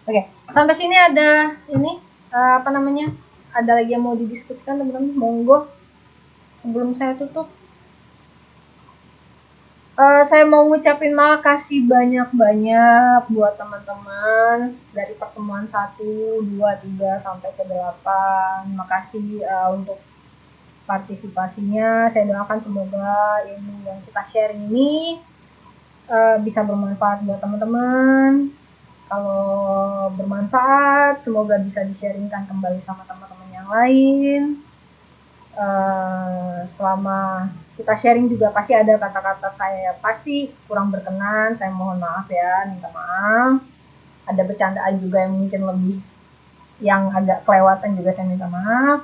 Oke, sampai sini ada ini ada lagi yang mau didiskusikan teman-teman? Monggo. Sebelum saya tutup, saya mau ngucapin makasih banyak-banyak buat teman-teman dari pertemuan 1, 2, 3 sampai ke 8. Makasih untuk partisipasinya. Saya doakan semoga ilmu yang kita share ini bisa bermanfaat buat teman-teman. Kalau bermanfaat, semoga bisa di-sharingkan kembali sama teman-teman yang lain. Selama kita sharing juga pasti ada kata-kata saya pasti kurang berkenan, saya mohon maaf ya, minta maaf. Ada bercandaan juga yang mungkin lebih yang agak kelewatan juga saya minta maaf.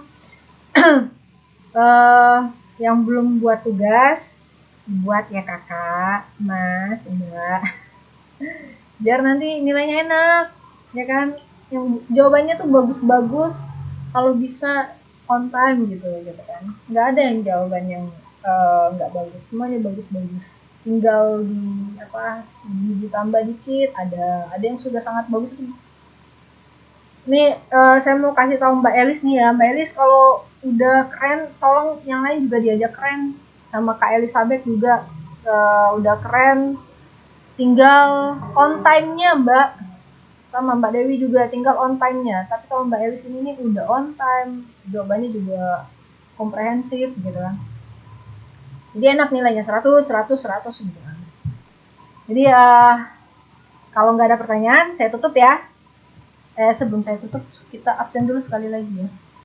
Yang belum buat tugas, buat ya kakak, mas, mbak, biar nanti nilainya enak, ya kan? Yang jawabannya tuh bagus-bagus, kalau bisa on time gitu kan. Nggak ada yang jawaban yang nggak bagus, semuanya bagus-bagus. Tinggal ditambah dikit, ada yang sudah sangat bagus tuh. Ini saya mau kasih tahu Mbak Elis nih ya. Mbak Elis kalau udah keren, tolong yang lain juga diajak keren. Sama Kak Elizabeth juga udah keren. Tinggal on time-nya Mbak. Sama Mbak Dewi juga tinggal on time-nya. Tapi kalau Mbak Elis ini nih udah on time, jawabannya juga komprehensif gitu kan. Jadi enak nilainya 100 gitu kan. Jadi kalau nggak ada pertanyaan, saya tutup ya. Sebelum saya tutup, kita absen dulu sekali lagi ya.